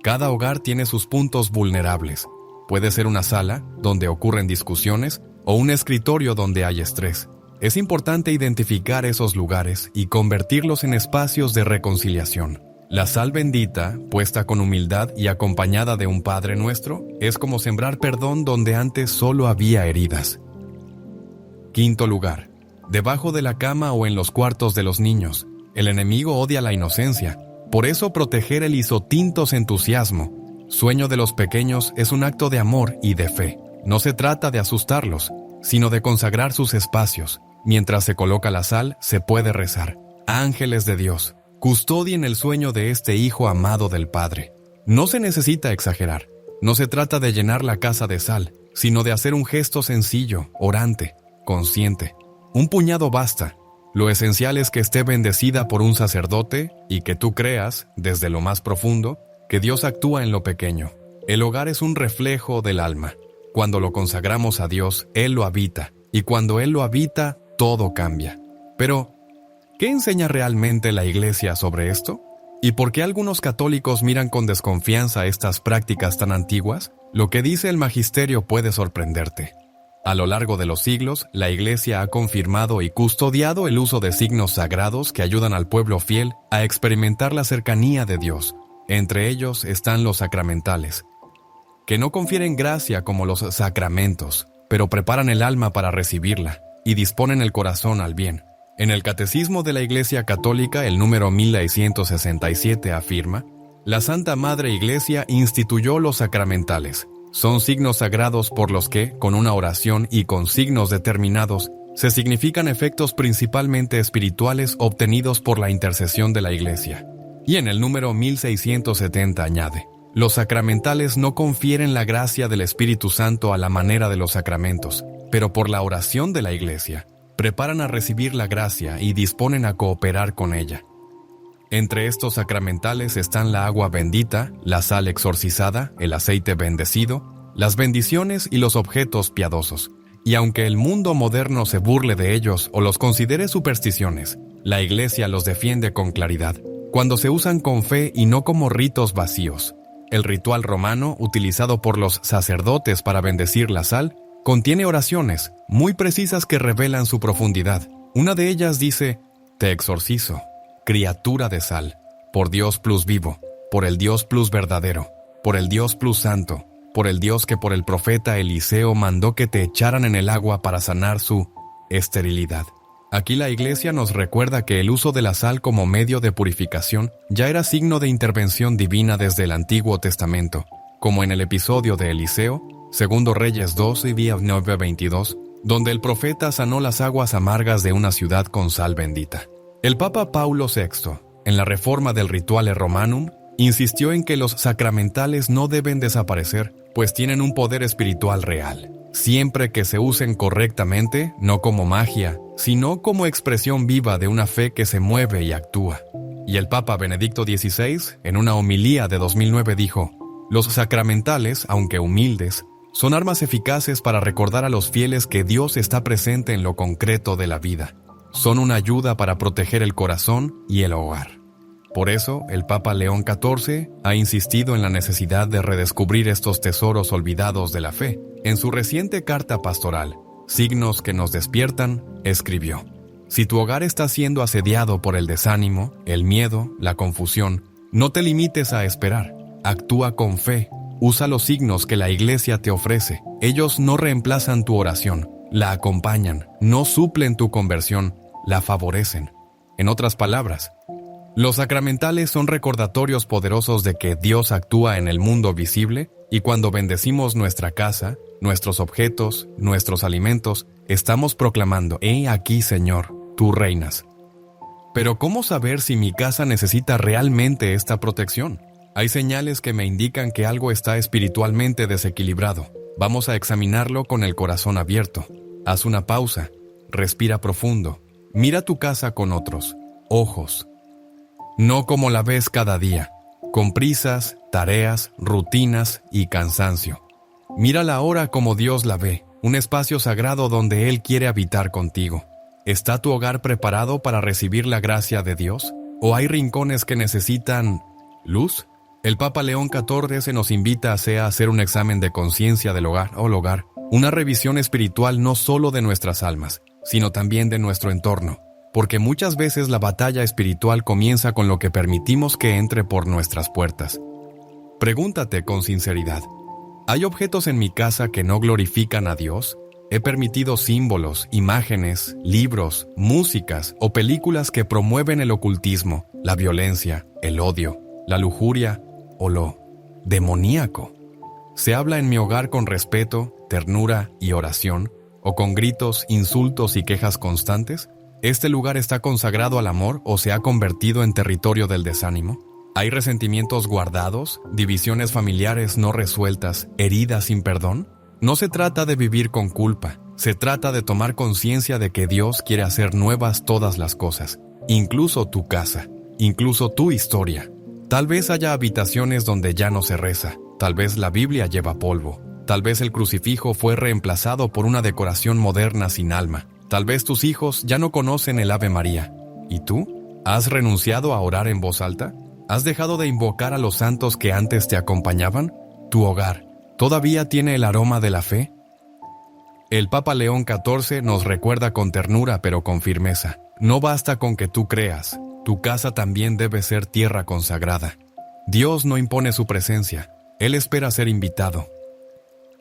Cada hogar tiene sus puntos vulnerables. Puede ser una sala, donde ocurren discusiones, o un escritorio donde hay estrés. Es importante identificar esos lugares y convertirlos en espacios de reconciliación. La sal bendita, puesta con humildad y acompañada de un Padre Nuestro, es como sembrar perdón donde antes solo había heridas. Quinto lugar, debajo de la cama o en los cuartos de los niños. El enemigo odia la inocencia. Por eso proteger el isotintos entusiasmo, sueño de los pequeños, es un acto de amor y de fe. No se trata de asustarlos, sino de consagrar sus espacios. Mientras se coloca la sal, se puede rezar. Ángeles de Dios, custodien el sueño de este hijo amado del Padre. No se necesita exagerar. No se trata de llenar la casa de sal, sino de hacer un gesto sencillo, orante, consciente. Un puñado basta. Lo esencial es que esté bendecida por un sacerdote y que tú creas, desde lo más profundo, que Dios actúa en lo pequeño. El hogar es un reflejo del alma. Cuando lo consagramos a Dios, Él lo habita, y cuando Él lo habita, todo cambia. Pero, ¿qué enseña realmente la Iglesia sobre esto? ¿Y por qué algunos católicos miran con desconfianza estas prácticas tan antiguas? Lo que dice el magisterio puede sorprenderte. A lo largo de los siglos, la Iglesia ha confirmado y custodiado el uso de signos sagrados que ayudan al pueblo fiel a experimentar la cercanía de Dios. Entre ellos están los sacramentales, que no confieren gracia como los sacramentos, pero preparan el alma para recibirla y disponen el corazón al bien. En el Catecismo de la Iglesia Católica, el número 1667 afirma: la Santa Madre Iglesia instituyó los sacramentales. Son signos sagrados por los que, con una oración y con signos determinados, se significan efectos principalmente espirituales obtenidos por la intercesión de la Iglesia. Y en el número 1670 añade: los sacramentales no confieren la gracia del Espíritu Santo a la manera de los sacramentos, pero por la oración de la Iglesia, preparan a recibir la gracia y disponen a cooperar con ella. Entre estos sacramentales están la agua bendita, la sal exorcizada, el aceite bendecido, las bendiciones y los objetos piadosos. Y aunque el mundo moderno se burle de ellos o los considere supersticiones, la Iglesia los defiende con claridad, cuando se usan con fe y no como ritos vacíos. El ritual romano, utilizado por los sacerdotes para bendecir la sal, contiene oraciones muy precisas que revelan su profundidad. Una de ellas dice: te exorcizo, criatura de sal, por Dios plus vivo, por el Dios plus verdadero, por el Dios plus santo, por el Dios que por el profeta Eliseo mandó que te echaran en el agua para sanar su esterilidad. Aquí la Iglesia nos recuerda que el uso de la sal como medio de purificación ya era signo de intervención divina desde el Antiguo Testamento, como en el episodio de Eliseo, Segundo Reyes 2 y 9:22, donde el profeta sanó las aguas amargas de una ciudad con sal bendita. El Papa Paulo VI, en la reforma del Rituale Romanum, insistió en que los sacramentales no deben desaparecer, pues tienen un poder espiritual real, siempre que se usen correctamente, no como magia, sino como expresión viva de una fe que se mueve y actúa. Y el Papa Benedicto XVI, en una homilía de 2009, dijo: los sacramentales, aunque humildes, Son armas eficaces para recordar a los fieles que Dios está presente en lo concreto de la vida. Son una ayuda para proteger el corazón y el hogar. Por eso, el Papa León XIV ha insistido en la necesidad de redescubrir estos tesoros olvidados de la fe. En su reciente carta pastoral, Signos que nos despiertan, escribió: si tu hogar está siendo asediado por el desánimo, el miedo, la confusión, no te limites a esperar. Actúa con fe. Usa los signos que la Iglesia te ofrece. Ellos no reemplazan tu oración, la acompañan, no suplen tu conversión, la favorecen. En otras palabras, los sacramentales son recordatorios poderosos de que Dios actúa en el mundo visible, y cuando bendecimos nuestra casa, nuestros objetos, nuestros alimentos, estamos proclamando: «He aquí, Señor, tú reinas». Pero ¿cómo saber si mi casa necesita realmente esta protección? Hay señales que me indican que algo está espiritualmente desequilibrado. Vamos a examinarlo con el corazón abierto. Haz una pausa, respira profundo, mira tu casa con otros ojos. No como la ves cada día, con prisas, tareas, rutinas y cansancio. Mírala ahora como Dios la ve, un espacio sagrado donde Él quiere habitar contigo. ¿Está tu hogar preparado para recibir la gracia de Dios? ¿O hay rincones que necesitan luz? El Papa León XIV nos invita a hacer un examen de conciencia del hogar, una revisión espiritual no solo de nuestras almas, sino también de nuestro entorno, porque muchas veces la batalla espiritual comienza con lo que permitimos que entre por nuestras puertas. Pregúntate con sinceridad: ¿hay objetos en mi casa que no glorifican a Dios? ¿He permitido símbolos, imágenes, libros, músicas o películas que promueven el ocultismo, la violencia, el odio, la lujuria o lo demoníaco? ¿Se habla en mi hogar con respeto, ternura y oración, o con gritos, insultos y quejas constantes? ¿Este lugar está consagrado al amor o se ha convertido en territorio del desánimo? ¿Hay resentimientos guardados, divisiones familiares no resueltas, heridas sin perdón? No se trata de vivir con culpa, se trata de tomar conciencia de que Dios quiere hacer nuevas todas las cosas, incluso tu casa, incluso tu historia. Tal vez haya habitaciones donde ya no se reza, tal vez la Biblia lleva polvo, tal vez el crucifijo fue reemplazado por una decoración moderna sin alma, tal vez tus hijos ya no conocen el Ave María. ¿Y tú? ¿Has renunciado a orar en voz alta? ¿Has dejado de invocar a los santos que antes te acompañaban? ¿Tu hogar todavía tiene el aroma de la fe? El Papa León XIV nos recuerda con ternura pero con firmeza: no basta con que tú creas, tu casa también debe ser tierra consagrada. Dios no impone su presencia, Él espera ser invitado.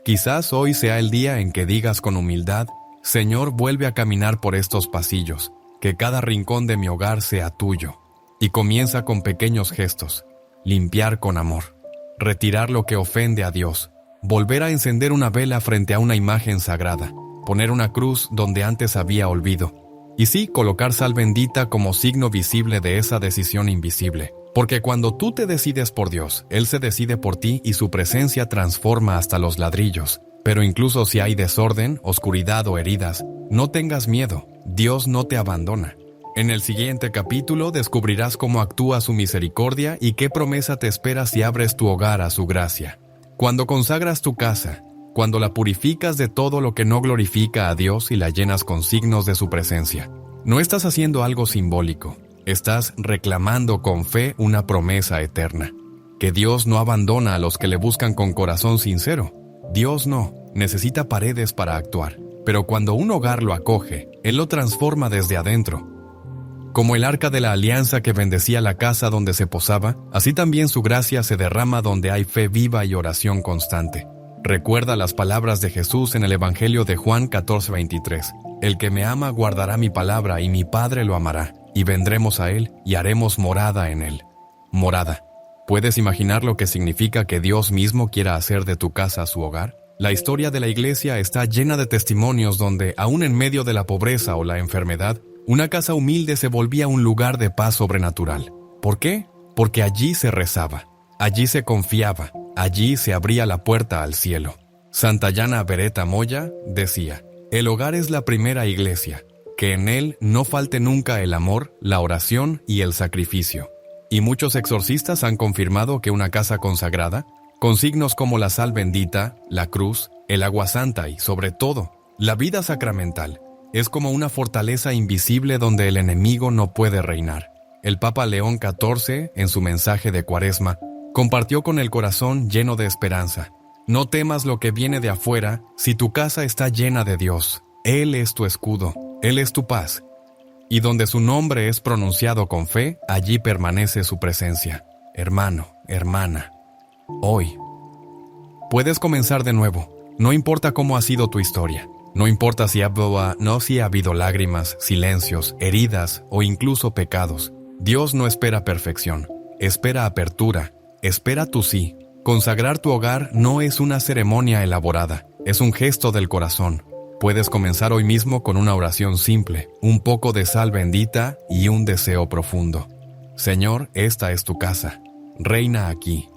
Quizás hoy sea el día en que digas con humildad: Señor, vuelve a caminar por estos pasillos, que cada rincón de mi hogar sea tuyo. Y comienza con pequeños gestos: limpiar con amor, retirar lo que ofende a Dios, volver a encender una vela frente a una imagen sagrada, poner una cruz donde antes había olvido. Y sí, colocar sal bendita como signo visible de esa decisión invisible. Porque cuando tú te decides por Dios, Él se decide por ti y su presencia transforma hasta los ladrillos. Pero incluso si hay desorden, oscuridad o heridas, no tengas miedo, Dios no te abandona. En el siguiente capítulo descubrirás cómo actúa su misericordia y qué promesa te espera si abres tu hogar a su gracia. Cuando consagras tu casa, cuando la purificas de todo lo que no glorifica a Dios y la llenas con signos de su presencia, no estás haciendo algo simbólico, estás reclamando con fe una promesa eterna, que Dios no abandona a los que le buscan con corazón sincero. Dios no necesita paredes para actuar, pero cuando un hogar lo acoge, Él lo transforma desde adentro. Como el arca de la alianza que bendecía la casa donde se posaba, así también su gracia se derrama donde hay fe viva y oración constante. Recuerda las palabras de Jesús en el Evangelio de Juan 14:23. El que me ama guardará mi palabra y mi Padre lo amará, y vendremos a Él y haremos morada en Él. Morada. ¿Puedes imaginar lo que significa que Dios mismo quiera hacer de tu casa su hogar? La historia de la Iglesia está llena de testimonios donde, aún en medio de la pobreza o la enfermedad, una casa humilde se volvía un lugar de paz sobrenatural. ¿Por qué? Porque allí se rezaba, allí se confiaba, allí se abría la puerta al cielo. Santayana Beretta Moya decía: el hogar es la primera iglesia, que en él no falte nunca el amor, la oración y el sacrificio. Y muchos exorcistas han confirmado que una casa consagrada con signos como la sal bendita, la cruz, el agua santa y, sobre todo, la vida sacramental. Es como una fortaleza invisible donde el enemigo no puede reinar. El Papa León XIV, en su mensaje de Cuaresma, compartió con el corazón lleno de esperanza: no temas lo que viene de afuera si tu casa está llena de Dios. Él es tu escudo, Él es tu paz. Y donde su nombre es pronunciado con fe, allí permanece su presencia. Hermano, hermana, hoy puedes comenzar de nuevo. No importa cómo ha sido tu historia. No importa si ha habido lágrimas, silencios, heridas o incluso pecados. Dios no espera perfección, espera apertura, espera tu sí. Consagrar tu hogar no es una ceremonia elaborada, es un gesto del corazón. Puedes comenzar hoy mismo con una oración simple, un poco de sal bendita y un deseo profundo. Señor, esta es tu casa. Reina aquí.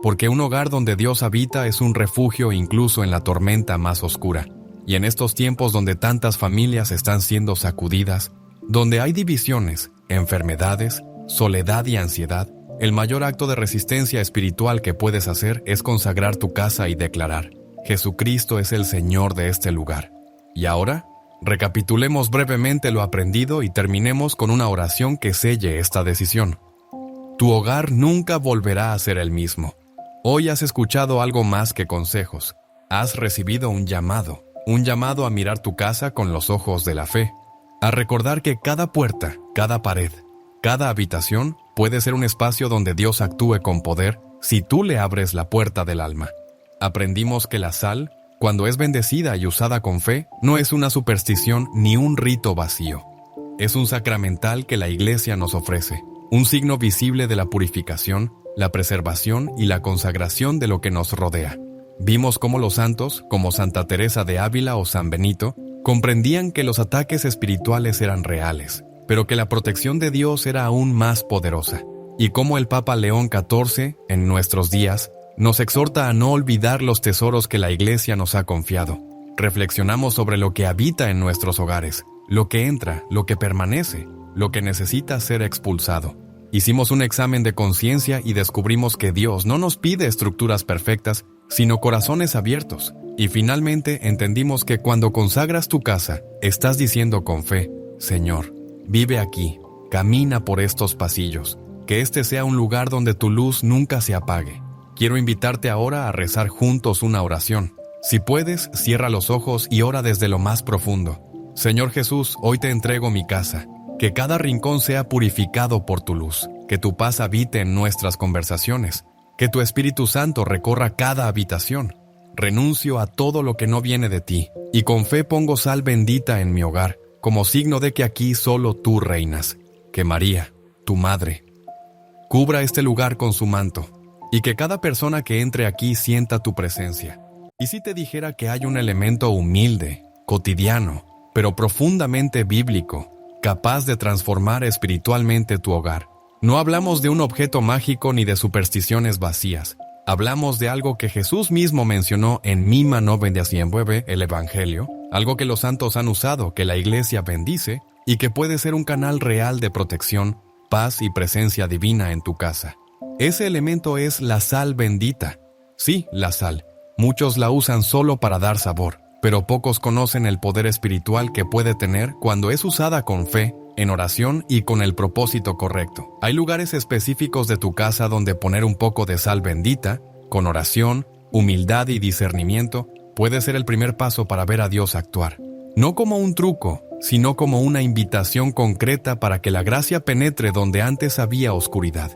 Porque un hogar donde Dios habita es un refugio incluso en la tormenta más oscura. Y en estos tiempos donde tantas familias están siendo sacudidas, donde hay divisiones, enfermedades, soledad y ansiedad, el mayor acto de resistencia espiritual que puedes hacer es consagrar tu casa y declarar: Jesucristo es el Señor de este lugar. Y ahora, recapitulemos brevemente lo aprendido y terminemos con una oración que selle esta decisión. Tu hogar nunca volverá a ser el mismo. Hoy has escuchado algo más que consejos. Has recibido un llamado a mirar tu casa con los ojos de la fe, a recordar que cada puerta, cada pared, cada habitación puede ser un espacio donde Dios actúe con poder si tú le abres la puerta del alma. Aprendimos que la sal, cuando es bendecida y usada con fe, no es una superstición ni un rito vacío. Es un sacramental que la Iglesia nos ofrece, un signo visible de la purificación, la preservación y la consagración de lo que nos rodea. Vimos cómo los santos, como Santa Teresa de Ávila o San Benito, comprendían que los ataques espirituales eran reales, pero que la protección de Dios era aún más poderosa, y cómo el Papa León XIV, en nuestros días, nos exhorta a no olvidar los tesoros que la Iglesia nos ha confiado. Reflexionamos sobre lo que habita en nuestros hogares, lo que entra, lo que permanece, lo que necesita ser expulsado. Hicimos un examen de conciencia y descubrimos que Dios no nos pide estructuras perfectas, sino corazones abiertos. Y finalmente entendimos que cuando consagras tu casa, estás diciendo con fe: Señor, vive aquí, camina por estos pasillos, que este sea un lugar donde tu luz nunca se apague. Quiero invitarte ahora a rezar juntos una oración. Si puedes, cierra los ojos y ora desde lo más profundo. Señor Jesús, hoy te entrego mi casa. Que cada rincón sea purificado por tu luz, que tu paz habite en nuestras conversaciones, que tu Espíritu Santo recorra cada habitación. Renuncio a todo lo que no viene de ti, y con fe pongo sal bendita en mi hogar, como signo de que aquí solo tú reinas. Que María, tu Madre, cubra este lugar con su manto, y que cada persona que entre aquí sienta tu presencia. Y si te dijera que hay un elemento humilde, cotidiano, pero profundamente bíblico, capaz de transformar espiritualmente tu hogar. No hablamos de un objeto mágico ni de supersticiones vacías. Hablamos de algo que Jesús mismo mencionó en Mima 9:19, el Evangelio, algo que los santos han usado, que la Iglesia bendice y que puede ser un canal real de protección, paz y presencia divina en tu casa. Ese elemento es la sal bendita. Sí, la sal. Muchos la usan solo para dar sabor, pero pocos conocen el poder espiritual que puede tener cuando es usada con fe, en oración y con el propósito correcto. Hay lugares específicos de tu casa donde poner un poco de sal bendita, con oración, humildad y discernimiento, puede ser el primer paso para ver a Dios actuar. No como un truco, sino como una invitación concreta para que la gracia penetre donde antes había oscuridad.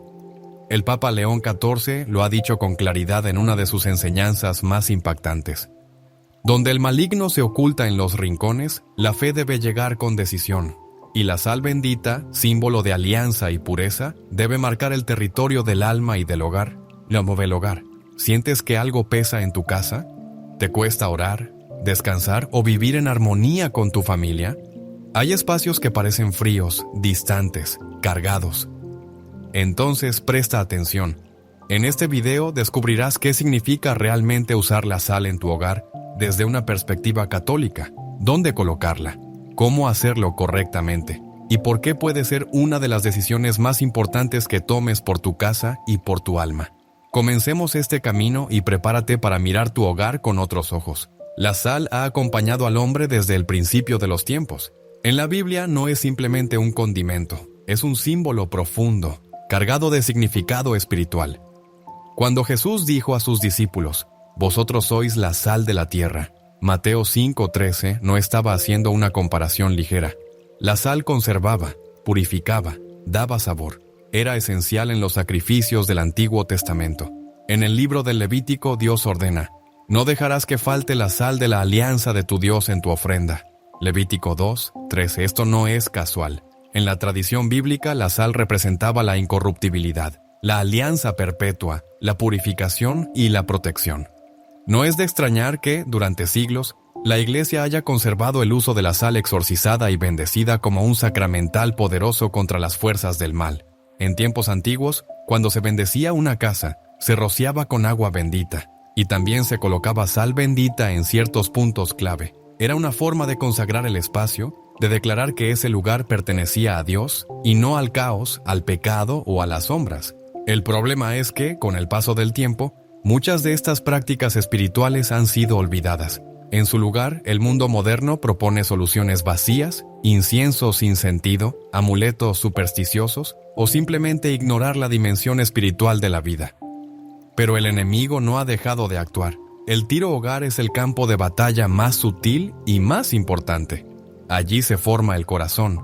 El Papa León XIV lo ha dicho con claridad en una de sus enseñanzas más impactantes. Donde el maligno se oculta en los rincones, la fe debe llegar con decisión. Y la sal bendita, símbolo de alianza y pureza, debe marcar el territorio del alma y del hogar. Del hogar. ¿Sientes que algo pesa en tu casa? ¿Te cuesta orar, descansar o vivir en armonía con tu familia? Hay espacios que parecen fríos, distantes, cargados. Entonces presta atención. En este video descubrirás qué significa realmente usar la sal en tu hogar desde una perspectiva católica, dónde colocarla, cómo hacerlo correctamente y por qué puede ser una de las decisiones más importantes que tomes por tu casa y por tu alma. Comencemos este camino y prepárate para mirar tu hogar con otros ojos. La sal ha acompañado al hombre desde el principio de los tiempos. En la Biblia no es simplemente un condimento, es un símbolo profundo, cargado de significado espiritual. Cuando Jesús dijo a sus discípulos, «Vosotros sois la sal de la tierra», Mateo 5:13 no estaba haciendo una comparación ligera. La sal conservaba, purificaba, daba sabor. Era esencial en los sacrificios del Antiguo Testamento. En el libro del Levítico, Dios ordena, «No dejarás que falte la sal de la alianza de tu Dios en tu ofrenda». Levítico 2:13. Esto no es casual. En la tradición bíblica, la sal representaba la incorruptibilidad, la alianza perpetua, la purificación y la protección. No es de extrañar que, durante siglos, la Iglesia haya conservado el uso de la sal exorcizada y bendecida como un sacramental poderoso contra las fuerzas del mal. En tiempos antiguos, cuando se bendecía una casa, se rociaba con agua bendita, y también se colocaba sal bendita en ciertos puntos clave. Era una forma de consagrar el espacio, de declarar que ese lugar pertenecía a Dios, y no al caos, al pecado o a las sombras. El problema es que, con el paso del tiempo, muchas de estas prácticas espirituales han sido olvidadas. En su lugar, el mundo moderno propone soluciones vacías, incienso sin sentido, amuletos supersticiosos o simplemente ignorar la dimensión espiritual de la vida. Pero el enemigo no ha dejado de actuar. El tiro hogar es el campo de batalla más sutil y más importante. Allí se forma el corazón.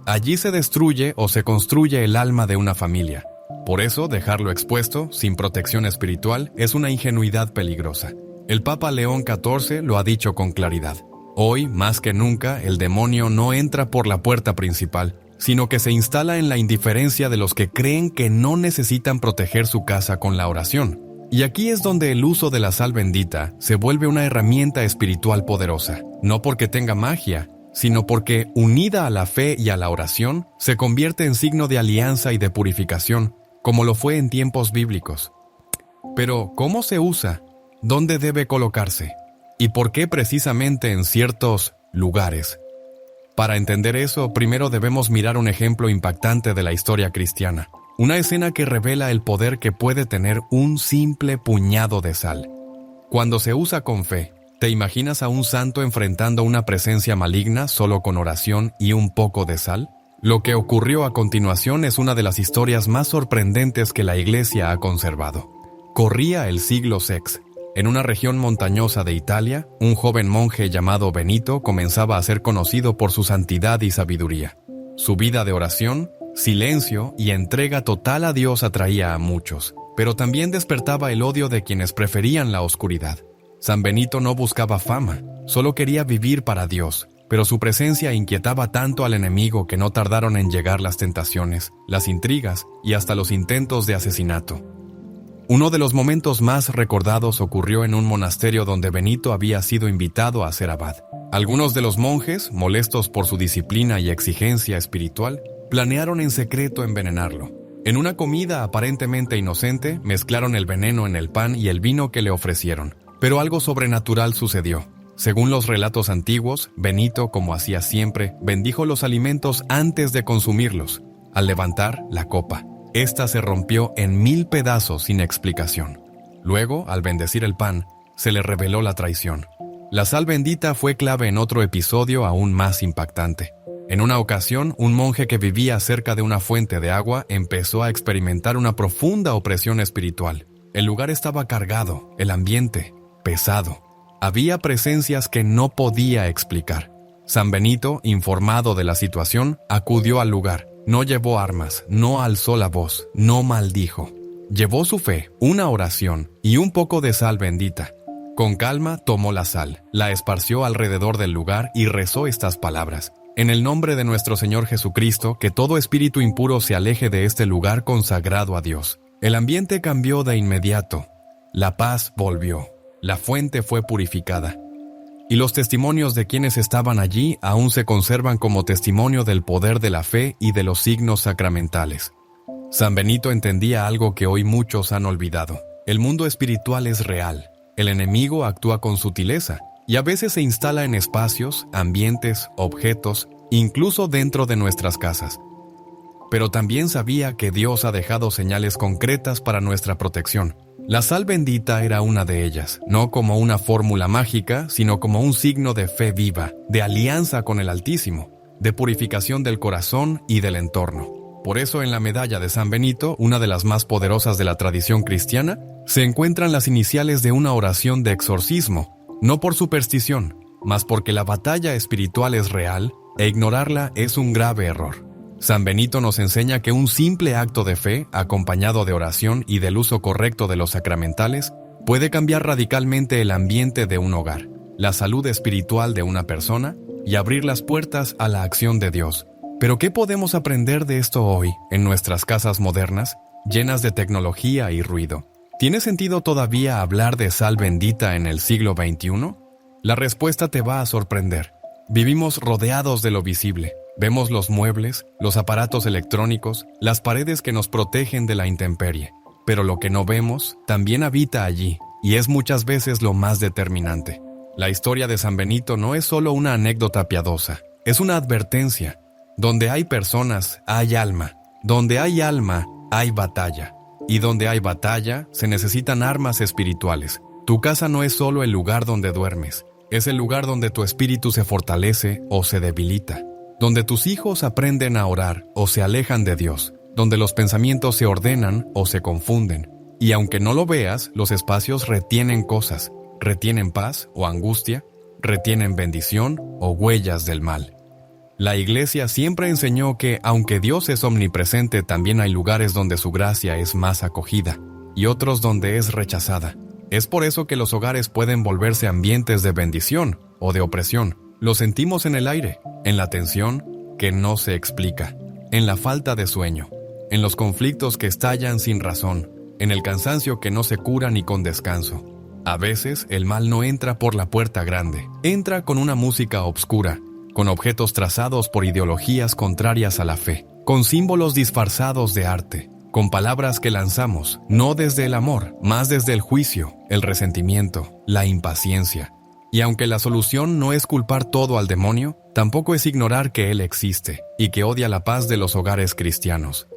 Allí se destruye o se construye el alma de una familia. Por eso, dejarlo expuesto, sin protección espiritual, es una ingenuidad peligrosa. El Papa León XIV lo ha dicho con claridad. Hoy, más que nunca, el demonio no entra por la puerta principal, sino que se instala en la indiferencia de los que creen que no necesitan proteger su casa con la oración. Y aquí es donde el uso de la sal bendita se vuelve una herramienta espiritual poderosa, no porque tenga magia, sino porque, unida a la fe y a la oración, se convierte en signo de alianza y de purificación, como lo fue en tiempos bíblicos. Pero, ¿cómo se usa? ¿Dónde debe colocarse? ¿Y por qué precisamente en ciertos lugares? Para entender eso, primero debemos mirar un ejemplo impactante de la historia cristiana. Una escena que revela el poder que puede tener un simple puñado de sal. Cuando se usa con fe, ¿te imaginas a un santo enfrentando una presencia maligna solo con oración y un poco de sal? Lo que ocurrió a continuación es una de las historias más sorprendentes que la Iglesia ha conservado. Corría el siglo VI. En una región montañosa de Italia, un joven monje llamado Benito comenzaba a ser conocido por su santidad y sabiduría. Su vida de oración, silencio y entrega total a Dios atraía a muchos, pero también despertaba el odio de quienes preferían la oscuridad. San Benito no buscaba fama, solo quería vivir para Dios, pero su presencia inquietaba tanto al enemigo que no tardaron en llegar las tentaciones, las intrigas y hasta los intentos de asesinato. Uno de los momentos más recordados ocurrió en un monasterio donde Benito había sido invitado a ser abad. Algunos de los monjes, molestos por su disciplina y exigencia espiritual, planearon en secreto envenenarlo. En una comida aparentemente inocente, mezclaron el veneno en el pan y el vino que le ofrecieron. Pero algo sobrenatural sucedió. Según los relatos antiguos, Benito, como hacía siempre, bendijo los alimentos antes de consumirlos. Al levantar la copa, esta se rompió en 1000 pedazos sin explicación. Luego, al bendecir el pan, se le reveló la traición. La sal bendita fue clave en otro episodio aún más impactante. En una ocasión, un monje que vivía cerca de una fuente de agua empezó a experimentar una profunda opresión espiritual. El lugar estaba cargado, el ambiente pesado. Había presencias que no podía explicar. San Benito, informado de la situación, acudió al lugar. No llevó armas, no alzó la voz, no maldijo. Llevó su fe, una oración y un poco de sal bendita. Con calma tomó la sal, la esparció alrededor del lugar y rezó estas palabras. En el nombre de nuestro Señor Jesucristo, que todo espíritu impuro se aleje de este lugar consagrado a Dios. El ambiente cambió de inmediato. La paz volvió. La fuente fue purificada. Y los testimonios de quienes estaban allí aún se conservan como testimonio del poder de la fe y de los signos sacramentales. San Benito entendía algo que hoy muchos han olvidado. El mundo espiritual es real. El enemigo actúa con sutileza y a veces se instala en espacios, ambientes, objetos, incluso dentro de nuestras casas. pero también sabía que Dios ha dejado señales concretas para nuestra protección. La sal bendita era una de ellas, no como una fórmula mágica, sino como un signo de fe viva, de alianza con el Altísimo, de purificación del corazón y del entorno. Por eso en la medalla de San Benito, una de las más poderosas de la tradición cristiana, se encuentran las iniciales de una oración de exorcismo, no por superstición, mas porque la batalla espiritual es real e ignorarla es un grave error. San Benito nos enseña que un simple acto de fe, acompañado de oración y del uso correcto de los sacramentales, puede cambiar radicalmente el ambiente de un hogar, la salud espiritual de una persona y abrir las puertas a la acción de Dios. Pero ¿qué podemos aprender de esto hoy, en nuestras casas modernas, llenas de tecnología y ruido? ¿Tiene sentido todavía hablar de sal bendita en el siglo XXI? La respuesta te va a sorprender. Vivimos rodeados de lo visible. Vemos los muebles, los aparatos electrónicos, las paredes que nos protegen de la intemperie. Pero lo que no vemos también habita allí, y es muchas veces lo más determinante. La historia de San Benito no es solo una anécdota piadosa, es una advertencia. Donde hay personas, hay alma. Donde hay alma, hay batalla. Y donde hay batalla, se necesitan armas espirituales. Tu casa no es solo el lugar donde duermes, es el lugar donde tu espíritu se fortalece o se debilita. Donde tus hijos aprenden a orar o se alejan de Dios, donde los pensamientos se ordenan o se confunden. Y aunque no lo veas, los espacios retienen cosas, retienen paz o angustia, retienen bendición o huellas del mal. La Iglesia siempre enseñó que, aunque Dios es omnipresente, también hay lugares donde su gracia es más acogida y otros donde es rechazada. Es por eso que los hogares pueden volverse ambientes de bendición o de opresión. Lo sentimos en el aire, en la tensión que no se explica, en la falta de sueño, en los conflictos que estallan sin razón, en el cansancio que no se cura ni con descanso. A veces el mal no entra por la puerta grande, entra con una música obscura, con objetos trazados por ideologías contrarias a la fe, con símbolos disfrazados de arte, con palabras que lanzamos, no desde el amor, más desde el juicio, el resentimiento, la impaciencia. Y aunque la solución no es culpar todo al demonio, tampoco es ignorar que él existe y que odia la paz de los hogares cristianos.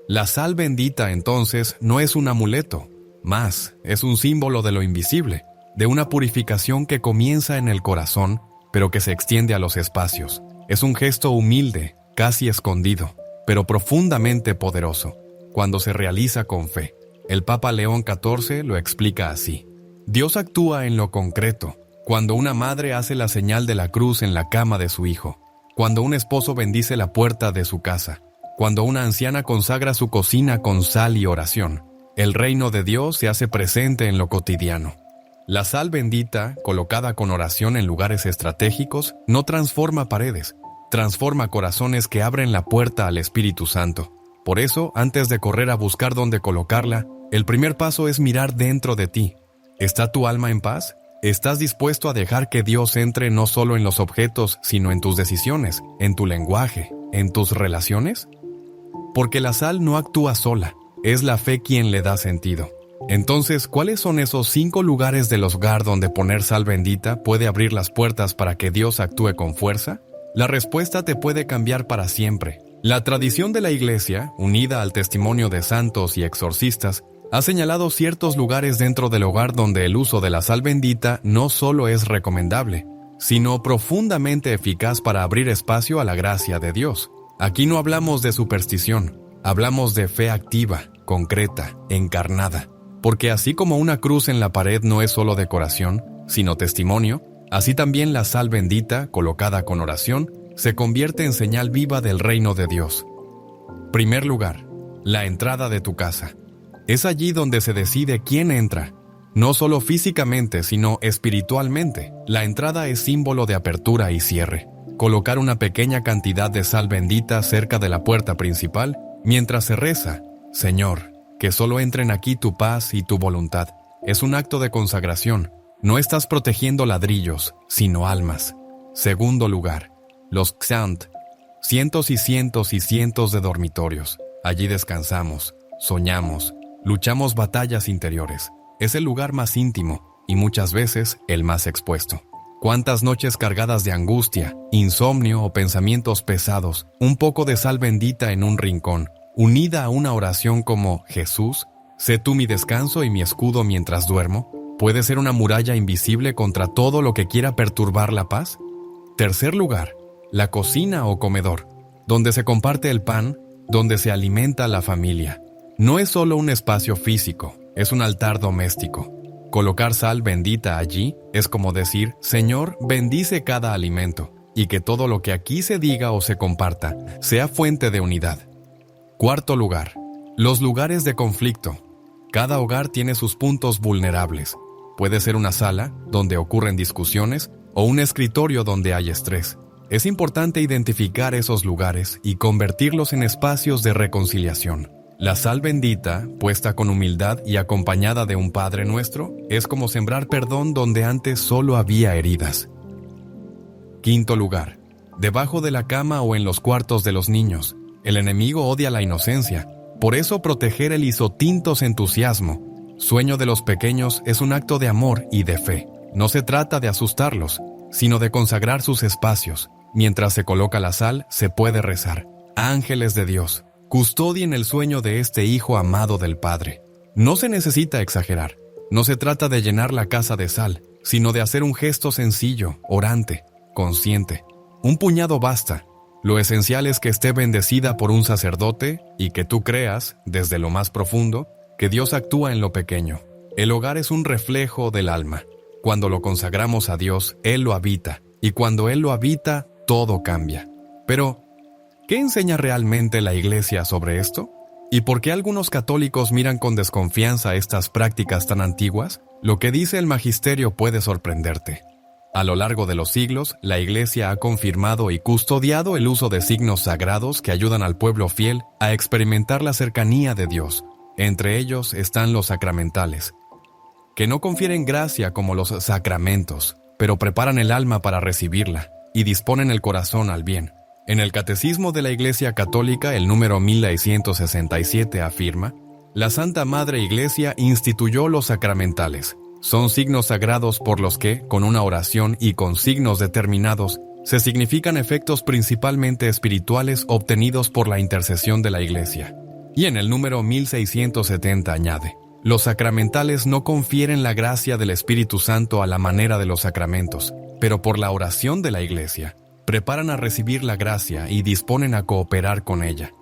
La sal bendita, entonces, no es un amuleto, más, es un símbolo de lo invisible, de una purificación que comienza en el corazón, pero que se extiende a los espacios. Es un gesto humilde, casi escondido, pero profundamente poderoso, cuando se realiza con fe. El Papa León XIV lo explica así: Dios actúa en lo concreto, cuando una madre hace la señal de la cruz en la cama de su hijo, cuando un esposo bendice la puerta de su casa, cuando una anciana consagra su cocina con sal y oración. El reino de Dios se hace presente en lo cotidiano. La sal bendita, colocada con oración en lugares estratégicos, no transforma paredes, transforma corazones que abren la puerta al Espíritu Santo. Por eso, antes de correr a buscar dónde colocarla, el primer paso es mirar dentro de ti. ¿Está tu alma en paz? ¿Estás dispuesto a dejar que Dios entre no solo en los objetos, sino en tus decisiones, en tu lenguaje, en tus relaciones? Porque la sal no actúa sola, es la fe quien le da sentido. Entonces, ¿cuáles son esos 5 lugares del hogar donde poner sal bendita puede abrir las puertas para que Dios actúe con fuerza? La respuesta te puede cambiar para siempre. La tradición de la Iglesia, unida al testimonio de santos y exorcistas, ha señalado ciertos lugares dentro del hogar donde el uso de la sal bendita no solo es recomendable, sino profundamente eficaz para abrir espacio a la gracia de Dios. Aquí no hablamos de superstición, hablamos de fe activa, concreta, encarnada. Porque así como una cruz en la pared no es solo decoración, sino testimonio, así también la sal bendita, colocada con oración, se convierte en señal viva del reino de Dios. Primer lugar, la entrada de tu casa. Es allí donde se decide quién entra, no solo físicamente, sino espiritualmente. La entrada es símbolo de apertura y cierre. Colocar una pequeña cantidad de sal bendita cerca de la puerta principal, mientras se reza: Señor, que solo entren aquí tu paz y tu voluntad. Es un acto de consagración. No estás protegiendo ladrillos, sino almas. Segundo lugar, los Xant. Cientos y cientos y cientos de dormitorios. Allí descansamos, soñamos, luchamos batallas interiores. Es el lugar más íntimo y muchas veces el más expuesto. ¿Cuántas noches cargadas de angustia, insomnio o pensamientos pesados, un poco de sal bendita en un rincón, unida a una oración como Jesús, sé tú mi descanso y mi escudo mientras duermo, puede ser una muralla invisible contra todo lo que quiera perturbar la paz? Tercer lugar, la cocina o comedor, donde se comparte el pan, donde se alimenta la familia. No es solo un espacio físico, es un altar doméstico. Colocar sal bendita allí es como decir, Señor, bendice cada alimento, y que todo lo que aquí se diga o se comparta sea fuente de unidad. Cuarto lugar, los lugares de conflicto. Cada hogar tiene sus puntos vulnerables. Puede ser una sala, donde ocurren discusiones, o un escritorio donde hay estrés. Es importante identificar esos lugares y convertirlos en espacios de reconciliación. La sal bendita, puesta con humildad y acompañada de un Padre Nuestro, es como sembrar perdón donde antes solo había heridas. Quinto lugar, debajo de la cama o en los cuartos de los niños. El enemigo odia la inocencia, por eso proteger el isotintos entusiasmo, sueño de los pequeños, es un acto de amor y de fe. No se trata de asustarlos, sino de consagrar sus espacios. Mientras se coloca la sal, se puede rezar. Ángeles de Dios, custodien el sueño de este hijo amado del Padre. No se necesita exagerar. No se trata de llenar la casa de sal, sino de hacer un gesto sencillo, orante, consciente. Un puñado basta. Lo esencial es que esté bendecida por un sacerdote y que tú creas, desde lo más profundo, que Dios actúa en lo pequeño. El hogar es un reflejo del alma. Cuando lo consagramos a Dios, Él lo habita, y cuando Él lo habita, todo cambia. Pero, ¿qué enseña realmente la Iglesia sobre esto? ¿Y por qué algunos católicos miran con desconfianza estas prácticas tan antiguas? Lo que dice el magisterio puede sorprenderte. A lo largo de los siglos, la Iglesia ha confirmado y custodiado el uso de signos sagrados que ayudan al pueblo fiel a experimentar la cercanía de Dios. Entre ellos están los sacramentales, que no confieren gracia como los sacramentos, pero preparan el alma para recibirla y disponen el corazón al bien. En el Catecismo de la Iglesia Católica, el número 1667 afirma: la Santa Madre Iglesia instituyó los sacramentales. Son signos sagrados por los que, con una oración y con signos determinados, se significan efectos principalmente espirituales obtenidos por la intercesión de la Iglesia. Y en el número 1670 añade: los sacramentales no confieren la gracia del Espíritu Santo a la manera de los sacramentos, pero por la oración de la Iglesia, preparan a recibir la gracia y disponen a cooperar con ella.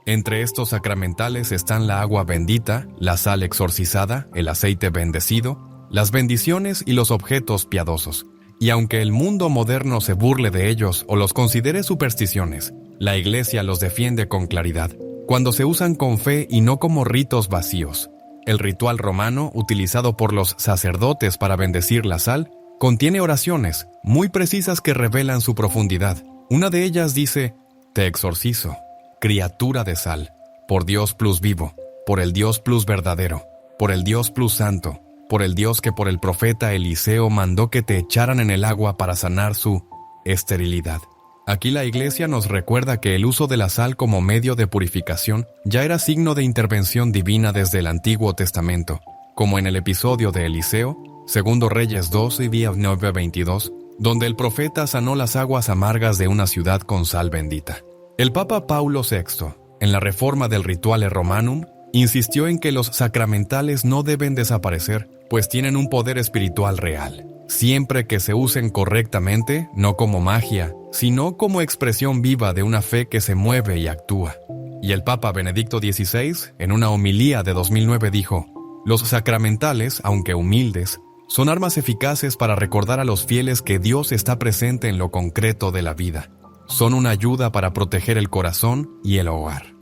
Entre estos sacramentales están la agua bendita, la sal exorcizada, el aceite bendecido, las bendiciones y los objetos piadosos. Y aunque el mundo moderno se burle de ellos o los considere supersticiones, la Iglesia los defiende con claridad, cuando se usan con fe y no como ritos vacíos. El ritual romano, utilizado por los sacerdotes para bendecir la sal, contiene oraciones muy precisas que revelan su profundidad. Una de ellas dice: te exorcizo, criatura de sal, por Dios plus vivo, por el Dios plus verdadero, por el Dios plus santo, por el Dios que por el profeta Eliseo mandó que te echaran en el agua para sanar su esterilidad. Aquí la Iglesia nos recuerda que el uso de la sal como medio de purificación ya era signo de intervención divina desde el Antiguo Testamento, como en el episodio de Eliseo, Segundo Reyes 12 y 9:22, donde el profeta sanó las aguas amargas de una ciudad con sal bendita. El Papa Paulo VI, en la reforma del Rituale Romanum, insistió en que los sacramentales no deben desaparecer, pues tienen un poder espiritual real, siempre que se usen correctamente, no como magia, sino como expresión viva de una fe que se mueve y actúa. Y el Papa Benedicto XVI, en una homilía de 2009, dijo: los sacramentales, aunque humildes, son armas eficaces para recordar a los fieles que Dios está presente en lo concreto de la vida. Son una ayuda para proteger el corazón y el hogar.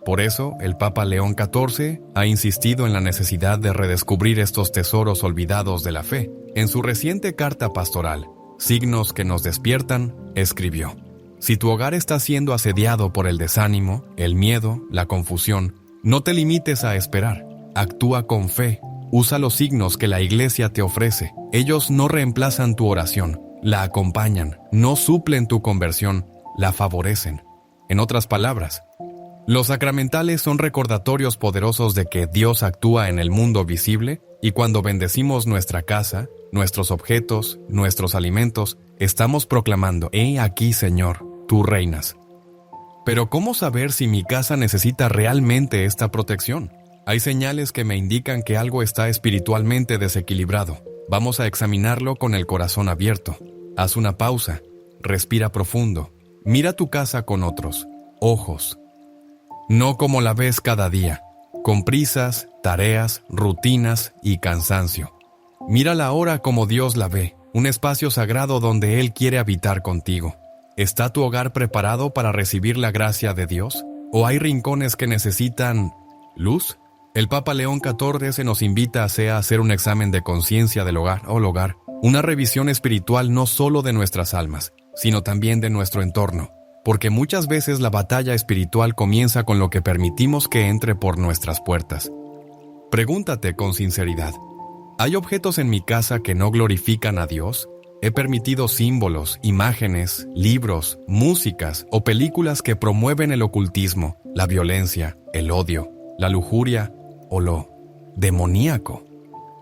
Por eso, el Papa León XIV ha insistido en la necesidad de redescubrir estos tesoros olvidados de la fe. En su reciente carta pastoral, Signos que nos despiertan, escribió: si tu hogar está siendo asediado por el desánimo, el miedo, la confusión, no te limites a esperar. Actúa con fe. Usa los signos que la Iglesia te ofrece. Ellos no reemplazan tu oración, la acompañan, no suplen tu conversión, la favorecen. En otras palabras, los sacramentales son recordatorios poderosos de que Dios actúa en el mundo visible Y cuando bendecimos nuestra casa, nuestros objetos, nuestros alimentos, estamos proclamando: «He aquí, Señor, tú reinas». Pero ¿cómo saber si mi casa necesita realmente esta protección? Hay señales que me indican que algo está espiritualmente desequilibrado. Vamos a examinarlo con el corazón abierto. Haz una pausa, respira profundo, mira tu casa con otros ojos. No como la ves cada día, con prisas, tareas, rutinas y cansancio. Mírala ahora como Dios la ve, un espacio sagrado donde Él quiere habitar contigo. ¿Está tu hogar preparado para recibir la gracia de Dios? ¿O hay rincones que necesitan luz? El Papa León XIV nos invita a hacer un examen de conciencia del hogar, una revisión espiritual no solo de nuestras almas, sino también de nuestro entorno, porque muchas veces la batalla espiritual comienza con lo que permitimos que entre por nuestras puertas. Pregúntate con sinceridad: ¿hay objetos en mi casa que no glorifican a Dios? ¿He permitido símbolos, imágenes, libros, músicas o películas que promueven el ocultismo, la violencia, el odio, la lujuria o lo demoníaco?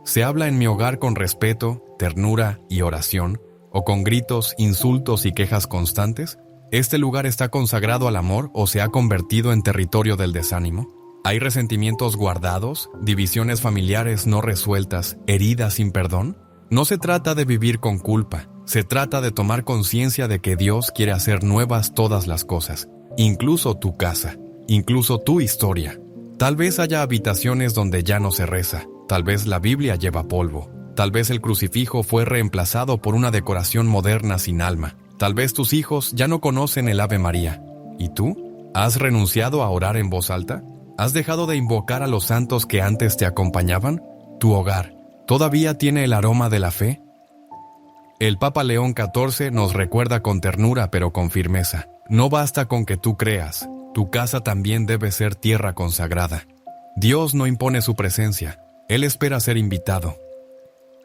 ¿Se habla en mi hogar con respeto, ternura y oración, o con gritos, insultos y quejas constantes? ¿Este lugar está consagrado al amor o se ha convertido en territorio del desánimo? ¿Hay resentimientos guardados, divisiones familiares no resueltas, heridas sin perdón? No se trata de vivir con culpa, se trata de tomar conciencia de que Dios quiere hacer nuevas todas las cosas, incluso tu casa, incluso tu historia. Tal vez haya habitaciones donde ya no se reza, tal vez la Biblia lleva polvo, tal vez el crucifijo fue reemplazado por una decoración moderna sin alma, tal vez tus hijos ya no conocen el Ave María. ¿Y tú? ¿Has renunciado a orar en voz alta? ¿Has dejado de invocar a los santos que antes te acompañaban? ¿Tu hogar todavía tiene el aroma de la fe? El Papa León XIV nos recuerda con ternura pero con firmeza: no basta con que tú creas, tu casa también debe ser tierra consagrada. Dios no impone su presencia, Él espera ser invitado.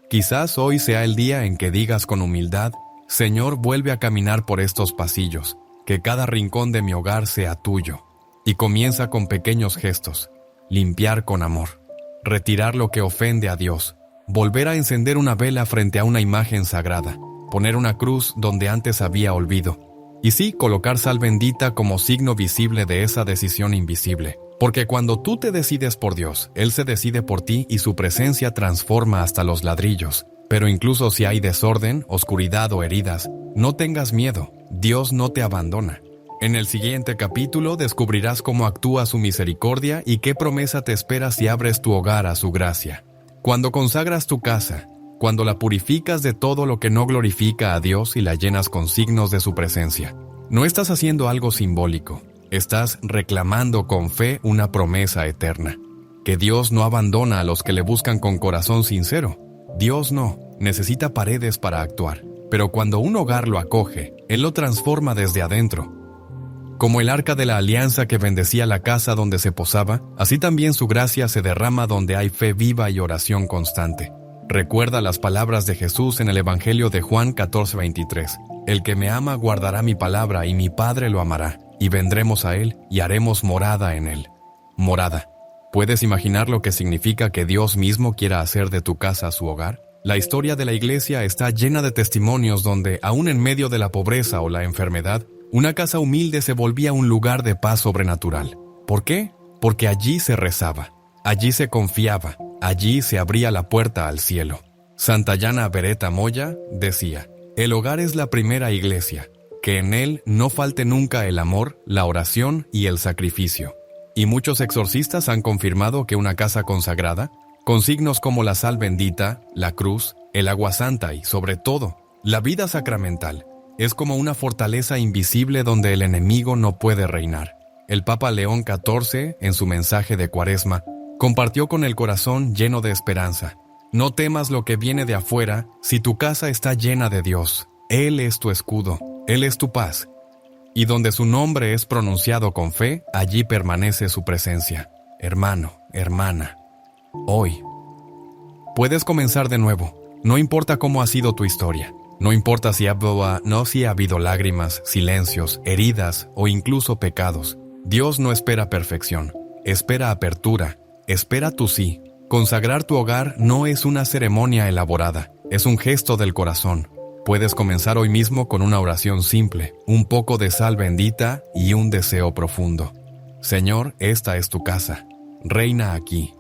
Quizás hoy sea el día en que digas con humildad: Señor, vuelve a caminar por estos pasillos, que cada rincón de mi hogar sea tuyo. Y comienza con pequeños gestos: limpiar con amor, retirar lo que ofende a Dios, volver a encender una vela frente a una imagen sagrada, poner una cruz donde antes había olvido. Y sí, colocar sal bendita como signo visible de esa decisión invisible. Porque cuando tú te decides por Dios, Él se decide por ti y su presencia transforma hasta los ladrillos. Pero incluso si hay desorden, oscuridad o heridas, no tengas miedo, Dios no te abandona. En el siguiente capítulo descubrirás cómo actúa su misericordia y qué promesa te espera si abres tu hogar a su gracia. Cuando consagras tu casa, cuando la purificas de todo lo que no glorifica a Dios y la llenas con signos de su presencia, no estás haciendo algo simbólico, estás reclamando con fe una promesa eterna, que Dios no abandona a los que le buscan con corazón sincero. Dios no necesita paredes para actuar, pero cuando un hogar lo acoge, Él lo transforma desde adentro. Como el arca de la alianza que bendecía la casa donde se posaba, así también su gracia se derrama donde hay fe viva y oración constante. Recuerda las palabras de Jesús en el Evangelio de Juan 14:23. El que me ama guardará mi palabra y mi Padre lo amará, y vendremos a Él y haremos morada en Él. Morada. ¿Puedes imaginar lo que significa que Dios mismo quiera hacer de tu casa su hogar? La historia de la Iglesia está llena de testimonios donde, aún en medio de la pobreza o la enfermedad, una casa humilde se volvía un lugar de paz sobrenatural. ¿Por qué? Porque allí se rezaba, allí se confiaba, allí se abría la puerta al cielo. Santayana Beretta Moya decía: el hogar es la primera iglesia, que en él no falte nunca el amor, la oración y el sacrificio. Y muchos exorcistas han confirmado que una casa consagrada, con signos como la sal bendita, la cruz, el agua santa y, sobre todo, la vida sacramental, es como una fortaleza invisible donde el enemigo no puede reinar. El Papa León XIV, en su mensaje de Cuaresma, compartió con el corazón lleno de esperanza: no temas lo que viene de afuera si tu casa está llena de Dios. Él es tu escudo, Él es tu paz. Y donde su nombre es pronunciado con fe, allí permanece su presencia. Hermano, hermana, hoy puedes comenzar de nuevo. No importa cómo ha sido tu historia. No importa si ha habido lágrimas, silencios, heridas o incluso pecados. Dios no espera perfección, espera apertura, espera tu sí. Consagrar tu hogar no es una ceremonia elaborada, es un gesto del corazón. Puedes comenzar hoy mismo con una oración simple, un poco de sal bendita y un deseo profundo. Señor, esta es tu casa. Reina aquí.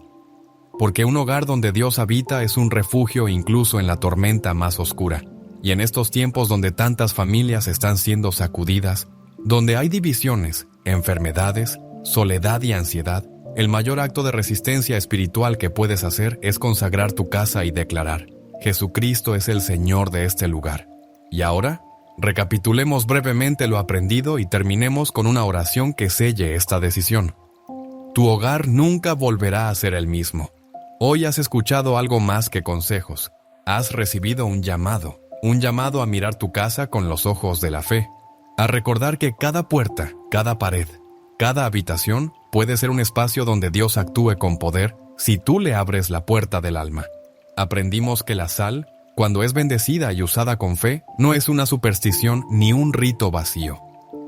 Porque un hogar donde Dios habita es un refugio incluso en la tormenta más oscura. Y en estos tiempos donde tantas familias están siendo sacudidas, donde hay divisiones, enfermedades, soledad y ansiedad, el mayor acto de resistencia espiritual que puedes hacer es consagrar tu casa y declarar: Jesucristo es el Señor de este lugar. Y ahora, recapitulemos brevemente lo aprendido y terminemos con una oración que selle esta decisión. Tu hogar nunca volverá a ser el mismo. Hoy has escuchado algo más que consejos. Has recibido un llamado a mirar tu casa con los ojos de la fe, a recordar que cada puerta, cada pared, cada habitación puede ser un espacio donde Dios actúe con poder si tú le abres la puerta del alma. Aprendimos que la sal, cuando es bendecida y usada con fe, no es una superstición ni un rito vacío.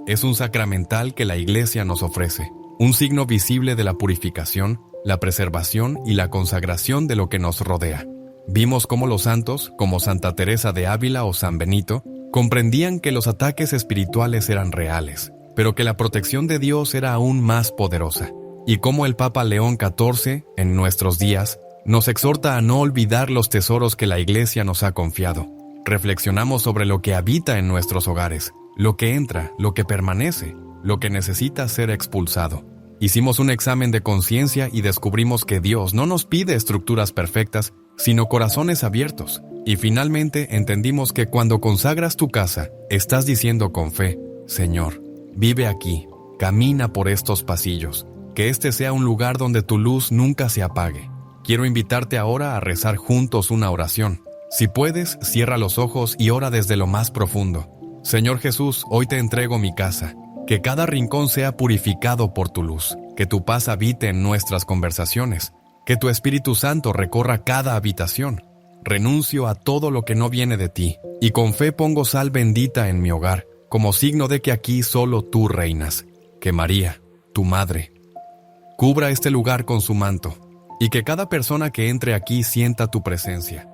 Es un sacramental que la Iglesia nos ofrece, un signo visible de la purificación, la preservación y la consagración de lo que nos rodea. Vimos cómo los santos, como Santa Teresa de Ávila o San Benito, comprendían que los ataques espirituales eran reales, pero que la protección de Dios era aún más poderosa, y cómo el Papa León XIV, en nuestros días, nos exhorta a no olvidar los tesoros que la Iglesia nos ha confiado. Reflexionamos sobre lo que habita en nuestros hogares, lo que entra, lo que permanece, lo que necesita ser expulsado. Hicimos un examen de conciencia y descubrimos que Dios no nos pide estructuras perfectas, sino corazones abiertos. Y finalmente entendimos que cuando consagras tu casa, estás diciendo con fe: Señor, vive aquí, camina por estos pasillos, que este sea un lugar donde tu luz nunca se apague. Quiero invitarte ahora a rezar juntos una oración. Si puedes, cierra los ojos y ora desde lo más profundo. Señor Jesús, hoy te entrego mi casa. Que cada rincón sea purificado por tu luz, que tu paz habite en nuestras conversaciones, que tu Espíritu Santo recorra cada habitación. Renuncio a todo lo que no viene de ti, y con fe pongo sal bendita en mi hogar, como signo de que aquí solo tú reinas. Que María, tu Madre, cubra este lugar con su manto, y que cada persona que entre aquí sienta tu presencia.